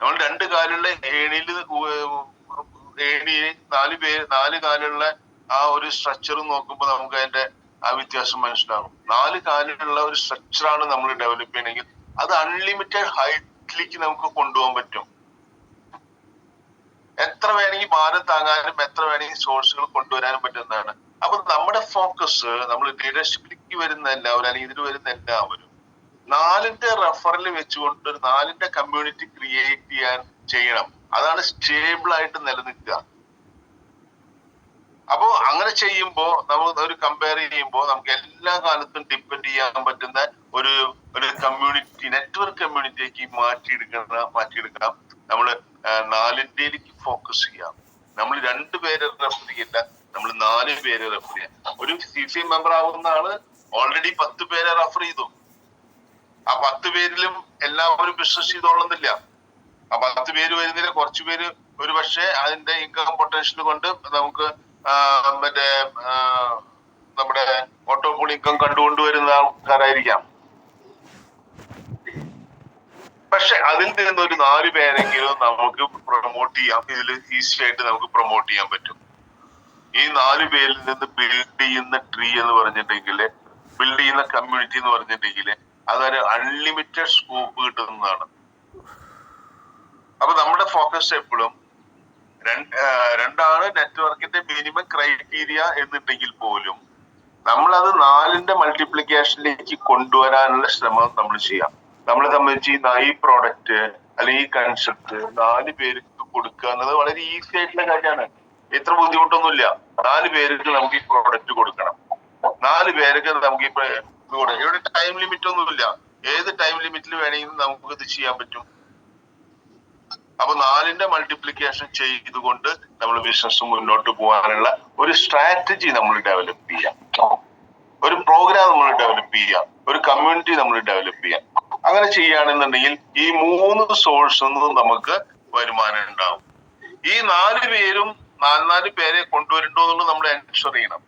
നമ്മൾ 2 കാലുള്ള ഏണിയിൽ 4 കാലുള്ള ആ ഒരു സ്ട്രക്ചർ നോക്കുമ്പോൾ നമുക്ക് അതിന്റെ ആ വ്യത്യാസം മനസ്സിലാകും. 4 കാലിലുള്ള ഒരു സ്ട്രക്ചറാണ് നമ്മൾ ഡെവലപ്പ് ചെയ്യണമെങ്കിൽ അത് അൺലിമിറ്റഡ് ഹൈറ്റിലേക്ക് നമുക്ക് കൊണ്ടുപോകാൻ പറ്റും. എത്ര വേണമെങ്കിൽ ഭാരം താങ്ങാനും എത്ര വേണമെങ്കിൽ സോഴ്സുകൾ കൊണ്ടുവരാനും പറ്റുന്നതാണ്. അപ്പൊ നമ്മുടെ ഫോക്കസ്, നമ്മൾ ലീഡർഷിപ്പിലേക്ക് വരുന്ന എല്ലാവരും അല്ലെങ്കിൽ ഇതിൽ വരുന്ന എല്ലാവരും 4ന്റെ റെഫറൽ വെച്ചുകൊണ്ട് ഒരു 4ന്റെ കമ്മ്യൂണിറ്റി ക്രിയേറ്റ് ചെയ്യണം. അതാണ് സ്റ്റേബിൾ ആയിട്ട് നിലനിൽക്കുക. അപ്പോ അങ്ങനെ ചെയ്യുമ്പോൾ നമ്മൾ ഒരു കമ്പയർ ചെയ്യുമ്പോൾ നമുക്ക് എല്ലാ കാലത്തും ഡിപ്പെൻഡ് ചെയ്യാൻ പറ്റുന്ന ഒരു കമ്മ്യൂണിറ്റി, നെറ്റ്വർക്ക് കമ്മ്യൂണിറ്റിക്ക് മാറ്റിയെടുക്കണം. നമ്മള് 4ന്റെയിലേക്ക് ഫോക്കസ് ചെയ്യാം. നമ്മൾ 2 പേരെ റെഫർ ചെയ്യില്ല, നമ്മൾ 4 പേരെ റെഫർ ചെയ്യാം. ഒരു CCM മെമ്പർ ആവുന്ന ആള് ഓൾറെഡി 10 പേരെ റെഫർ ചെയ്തു. ആ 10 പേരിലും എല്ലാവരും ബിസിനസ് ചെയ്തോളുന്നില്ല. ആ 10 പേര് വരുന്നില്ല. കുറച്ചു പേര് ഒരു പക്ഷേ അതിന്റെ ഇൻകം പൊട്ടൻഷ്യൽ കൊണ്ട് നമുക്ക് മറ്റേ നമ്മുടെ ഓട്ടോപൂൾ ഇൻകം കണ്ടുകൊണ്ടുവരുന്ന ആൾക്കാരായിരിക്കാം. പക്ഷെ അതിൽ നിന്ന് ഒരു 4 പേരെങ്കിലും നമുക്ക് പ്രൊമോട്ട് ചെയ്യാം. ഇതിൽ ഈസി ആയിട്ട് നമുക്ക് പ്രൊമോട്ട് ചെയ്യാൻ പറ്റും. ഈ 4 പേരിൽ നിന്ന് ബിൽഡ് ചെയ്യുന്ന ട്രീ എന്ന് പറഞ്ഞിട്ടുണ്ടെങ്കിൽ, ബിൽഡ് ചെയ്യുന്ന കമ്മ്യൂണിറ്റി എന്ന് പറഞ്ഞിട്ടുണ്ടെങ്കിൽ അതൊരു അൺലിമിറ്റഡ് സ്കോപ്പ് കിട്ടുന്നതാണ്. അപ്പൊ നമ്മുടെ ഫോക്കസ് എപ്പോഴും 2 നെറ്റ്വർക്കിന്റെ മിനിമം ക്രൈറ്റീരിയ എന്നിട്ടുണ്ടെങ്കിൽ പോലും നമ്മളത് 4ന്റെ മൾട്ടിപ്ലിക്കേഷനിലേക്ക് കൊണ്ടുവരാനുള്ള ശ്രമം നമ്മൾ ചെയ്യാം. നമ്മളെ സംബന്ധിച്ച് ഈ പ്രോഡക്റ്റ് അല്ലെങ്കിൽ ഈ കൺസെപ്റ്റ് 4 പേർക്ക് കൊടുക്കുക എന്നത് വളരെ ഈസി ആയിട്ടുള്ള കാര്യമാണ്. ഇത്ര ബുദ്ധിമുട്ടൊന്നുമില്ല. 4 പേർക്ക് നമുക്ക് ഈ പ്രോഡക്റ്റ് കൊടുക്കണം. 4 പേർക്ക് നമുക്ക് ഇവിടെ ടൈം ലിമിറ്റ് ഒന്നുമില്ല. ഏത് ടൈം ലിമിറ്റിൽ വേണമെങ്കിലും നമുക്ക് ഇത് ചെയ്യാൻ പറ്റും. അപ്പൊ 4ന്റെ മൾട്ടിപ്ലിക്കേഷൻ ചെയ്തുകൊണ്ട് നമ്മൾ ബിസിനസ് മുന്നോട്ട് പോകാനുള്ള ഒരു സ്ട്രാറ്റജി നമ്മൾ ഡെവലപ്പ് ചെയ്യാം, ഒരു പ്രോഗ്രാം നമ്മൾ ഡെവലപ്പ് ചെയ്യാം, ഒരു കമ്മ്യൂണിറ്റി നമ്മൾ ഡെവലപ്പ് ചെയ്യാം. അങ്ങനെ ചെയ്യുകയാണെന്നുണ്ടെങ്കിൽ ഈ 3 സോഴ്സിൽ നിന്നും നമുക്ക് വരുമാനം ഉണ്ടാവും. ഈ 4 പേരും 4 പേരെ കൊണ്ടുവരണ്ടോ എന്നുള്ളത് നമ്മൾ എൻഷുർ ചെയ്യണം.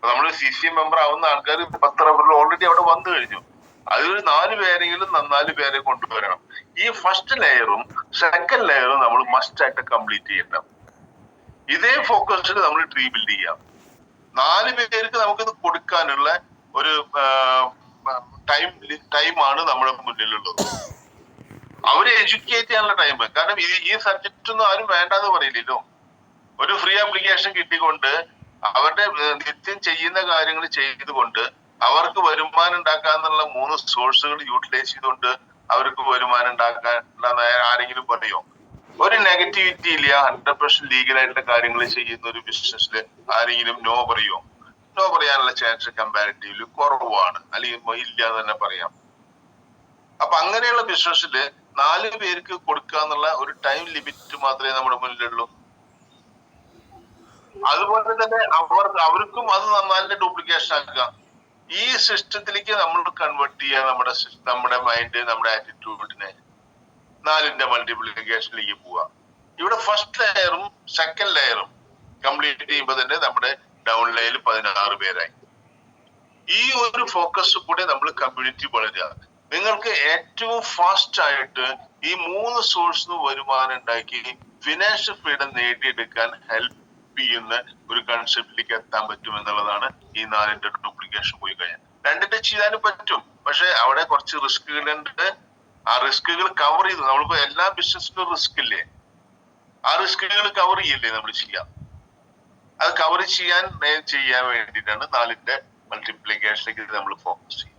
നമ്മൾ CCM മെമ്പർ ആവുന്ന ആൾക്കാർ 10 റെഫറൽ ഓൾറെഡി അവിടെ വന്നു കഴിഞ്ഞു. അതൊരു 4 പേരെങ്കിലും 4 പേരെ കൊണ്ടുവരണം. ഈ ഫസ്റ്റ് ലെയറും സെക്കൻഡ് ലെയറും നമ്മൾ മസ്റ്റ് ആയിട്ട് കംപ്ലീറ്റ് ചെയ്യണം. ഇതേ ഫോക്കസിൽ നമ്മൾ ട്രീ ബിൽഡ് ചെയ്യാം. 4 പേർക്ക് നമുക്കിത് കൊടുക്കാനുള്ള ഒരു ടൈമാണ് നമ്മുടെ മുന്നിലുള്ളത്. അവരെ എഡ്യൂക്കേറ്റ് ചെയ്യാനുള്ള ടൈം. കാരണം ഈ സബ്ജക്റ്റ് ഒന്നും ആരും വേണ്ടാന്ന് പറയില്ലല്ലോ. ഒരു ഫ്രീ ആപ്ലിക്കേഷൻ കിട്ടിക്കൊണ്ട് അവരുടെ നിത്യം ചെയ്യുന്ന കാര്യങ്ങൾ ചെയ്തുകൊണ്ട് അവർക്ക് വരുമാനം ഉണ്ടാക്കാന്നുള്ള 3 സോഴ്സുകൾ യൂട്ടിലൈസ് ചെയ്തുകൊണ്ട് അവർക്ക് വരുമാനം ഉണ്ടാക്കാൻ ആരെങ്കിലും പറയോ? ഒരു നെഗറ്റിവിറ്റി ഇല്ല. 100% ലീഗലായിട്ടുള്ള കാര്യങ്ങൾ ചെയ്യുന്ന ഒരു ബിസിനസ്സിൽ ആരെങ്കിലും നോ പറയോ? നോ പറയാനുള്ള ചാൻസ് കമ്പാരിറ്റീവ്ലി കുറവാണ്, അല്ലെങ്കിൽ ഇല്ല എന്ന് തന്നെ പറയാം. അപ്പൊ അങ്ങനെയുള്ള ബിസിനസ്സില് 4 പേർക്ക് കൊടുക്കുക എന്നുള്ള ഒരു ടൈം ലിമിറ്റ് മാത്രമേ നമ്മുടെ മുന്നിലുള്ളൂ. അതുപോലെ തന്നെ അവർക്കും അത് നന്നായിട്ട് ഡ്യൂപ്ലിക്കേഷൻ ആക്കുക. ഈ സിസ്റ്റത്തിലേക്ക് നമ്മൾ കൺവേർട്ട് ചെയ്യുക നമ്മുടെ മൈൻഡ്, നമ്മുടെ ആറ്റിറ്റ്യൂഡിനെ 4ന്റെ മൾട്ടിപ്ലിക്കേഷനിലേക്ക് പോവുക. ഇവിടെ ഫസ്റ്റ് ലെയറും സെക്കൻഡ് ലെയറും കംപ്ലീറ്റ് ചെയ്യുമ്പോൾ തന്നെ നമ്മുടെ ഡൗൺ ലൈനിൽ 16 പേരായി. ഈ ഒരു ഫോക്കസ് കൂടെ നമ്മൾ കമ്മ്യൂണിറ്റി വളരുക. നിങ്ങൾക്ക് ഏറ്റവും ഫാസ്റ്റ് ആയിട്ട് ഈ 3 സോഴ്സിന് വരുമാനം ഉണ്ടാക്കി ഫിനാൻഷ്യൽ ഫ്രീഡം നേടിയെടുക്കാൻ ഹെൽപ്പ് ചെയ്യുന്ന ഒരു കൺസെപ്റ്റിലേക്ക് എത്താൻ പറ്റും എന്നുള്ളതാണ് ഈ 4ന്റെ ഡ്യൂപ്ലിക്കേഷൻ പോയി കഴിഞ്ഞാൽ. 2ന്റെ ചെയ്യാനും പറ്റും, പക്ഷെ അവിടെ കുറച്ച് റിസ്കുകളുണ്ട്. ആ റിസ്കുകൾ കവർ ചെയ്ത് നമ്മളിപ്പോ എല്ലാ ബിസിനസ്സിലും റിസ്ക് ഇല്ലേ, ആ റിസ്കുകൾ കവർ ചെയ്യല്ലേ നമ്മൾ ചെയ്യാം. അത് കവർ ചെയ്യാൻ വേണ്ടിയിട്ടാണ് 4ന്റെ മൾട്ടിപ്ലിക്കേഷനിലേക്ക് നമ്മൾ ഫോക്കസ് ചെയ്യുക.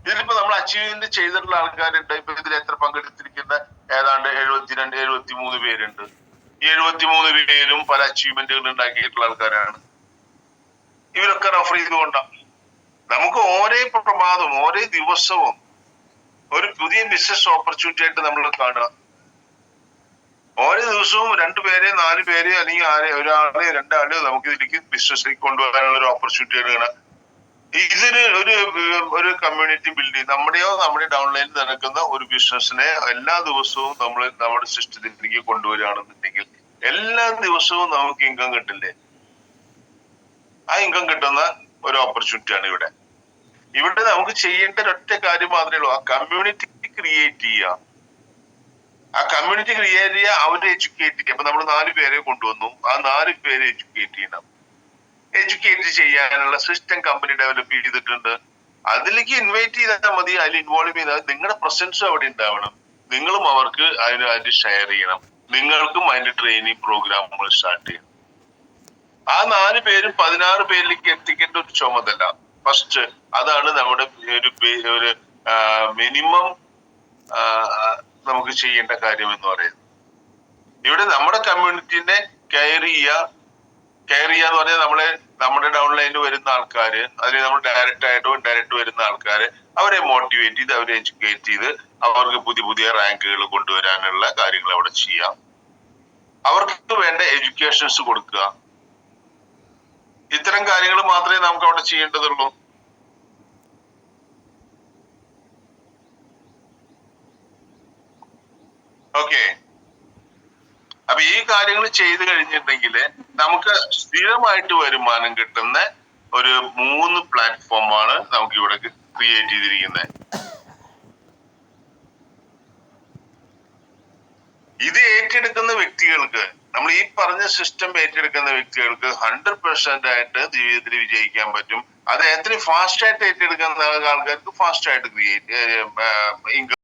ഇതിലിപ്പോ നമ്മൾ അച്ചീവ്മെന്റ് ചെയ്തിട്ടുള്ള ആൾക്കാരുണ്ട്. ഇപ്പൊ ഇതിൽ എത്ര പങ്കെടുത്തിരിക്കുന്ന ഏതാണ്ട് 73 പേരുണ്ട്. ഈ 73 പേരും പല അച്ചീവ്മെന്റുകൾ ഉണ്ടാക്കിയിട്ടുള്ള ആൾക്കാരാണ്. ഇവരൊക്കെ റെഫർ ചെയ്തുകൊണ്ടാണ് നമുക്ക് ഓരോ പ്രമാദവും ഓരോ ദിവസവും ഒരു പുതിയ ബിസിനസ് ഓപ്പർച്യൂണിറ്റി ആയിട്ട് നമ്മൾ കാണുക. ഓരോ ദിവസവും 2 പേരെ 4 പേര് അല്ലെങ്കിൽ ഒരാളെ 2 ആള് നമുക്ക് ഇതിലേക്ക് ബിസിനസ്സിലേക്ക് കൊണ്ടുപോകാനുള്ള ഒരു ഓപ്പർച്യൂണിറ്റി ആണ്. ഇതിന് ഒരു കമ്മ്യൂണിറ്റി ബിൽഡ് ചെയ്ത് നമ്മുടെ ഡൗൺലൈനിൽ നടക്കുന്ന ഒരു ബിസിനസ്സിനെ എല്ലാ ദിവസവും നമ്മൾ നമ്മുടെ സിസ്റ്റത്തിലേക്ക് കൊണ്ടുവരികയാണെന്നുണ്ടെങ്കിൽ എല്ലാ ദിവസവും നമുക്ക് ഇൻകം കിട്ടില്ലേ? ആ ഇൻകം കിട്ടുന്ന ഒരു ഓപ്പർച്യൂണിറ്റി ആണ് ഇവിടെ. ഇവിടെ നമുക്ക് ചെയ്യേണ്ട ഒരൊറ്റ കാര്യം മാത്രമേ ഉള്ളൂ. ആ കമ്മ്യൂണിറ്റി ക്രിയേറ്റ് ചെയ്യുക. ആ കമ്മ്യൂണിറ്റി ക്രിയേറ്റ് ചെയ്യുക, അവരെ എഡ്യൂക്കേറ്റ് ചെയ്യുക. അപ്പൊ നമ്മൾ 4 പേരെ കൊണ്ടുവന്നു, ആ 4 പേരെ എഡ്യൂക്കേറ്റ് ചെയ്യണം. എഡ്യൂക്കേറ്റ് ചെയ്യാനുള്ള സിസ്റ്റം കമ്പനി ഡെവലപ്പ് ചെയ്തിട്ടുണ്ട്. അതിലേക്ക് ഇൻവൈറ്റ് ചെയ്താൽ മതി. അതിൽ ഇൻവോൾവ് ചെയ്താൽ നിങ്ങളുടെ പ്രസൻസും അവിടെ ഉണ്ടാവണം. നിങ്ങളും അവർക്ക് അതിന് ഷെയർ ചെയ്യണം. നിങ്ങൾക്കും അതിന്റെ ട്രെയിനിങ് പ്രോഗ്രാമുകൾ സ്റ്റാർട്ട് ചെയ്യണം. ആ 4 പേരും 16 പേരിലേക്ക് എത്തിക്കേണ്ട ഒരു ചുമതല ഫസ്റ്റ്. അതാണ് നമ്മുടെ ഒരു മിനിമം നമുക്ക് ചെയ്യേണ്ട കാര്യം എന്ന് പറയുന്നത്. ഇവിടെ നമ്മുടെ കമ്മ്യൂണിറ്റിനെ കെയർ ചെയ്യാന്ന് പറഞ്ഞാൽ നമ്മുടെ ഡൗൺലൈനിൽ വരുന്ന ആൾക്കാര്, അതിൽ നമ്മൾ ഡയറക്റ്റ് ആയിട്ടോ ഇൻഡയറക്റ്റ് വരുന്ന ആൾക്കാര്, അവരെ മോട്ടിവേറ്റ് ചെയ്ത് അവരെ എഡ്യൂക്കേറ്റ് ചെയ്ത് അവർക്ക് പുതിയ റാങ്കുകൾ കൊണ്ടുവരാനുള്ള കാര്യങ്ങൾ അവിടെ ചെയ്യാം. അവർക്ക് വേണ്ട എഡ്യൂക്കേഷൻസ് കൊടുക്കുക. ഇത്തരം കാര്യങ്ങൾ മാത്രമേ നമുക്ക് അവിടെ ചെയ്യേണ്ടതുള്ളൂ. ഓക്കെ. അപ്പൊ ഈ കാര്യങ്ങൾ ചെയ്തു കഴിഞ്ഞിട്ടുണ്ടെങ്കിൽ നമുക്ക് സ്ഥിരമായിട്ട് വരുമാനം കിട്ടുന്ന ഒരു 3 പ്ലാറ്റ്ഫോമാണ് നമുക്ക് ഇവിടെ ക്രിയേറ്റ് ചെയ്തിരിക്കുന്നത്. ഇത് ഏറ്റെടുക്കുന്ന വ്യക്തികൾക്ക്, നമ്മൾ ഈ പറഞ്ഞ സിസ്റ്റം ഏറ്റെടുക്കുന്ന വ്യക്തികൾക്ക് 100% ആയിട്ട് ജീവിതത്തിൽ വിജയിക്കാൻ പറ്റും. അത് എത്ര ഫാസ്റ്റ് ആയിട്ട് ഏറ്റെടുക്കുന്ന ആൾക്കാർക്ക് ഫാസ്റ്റ് ആയിട്ട് ഇൻകം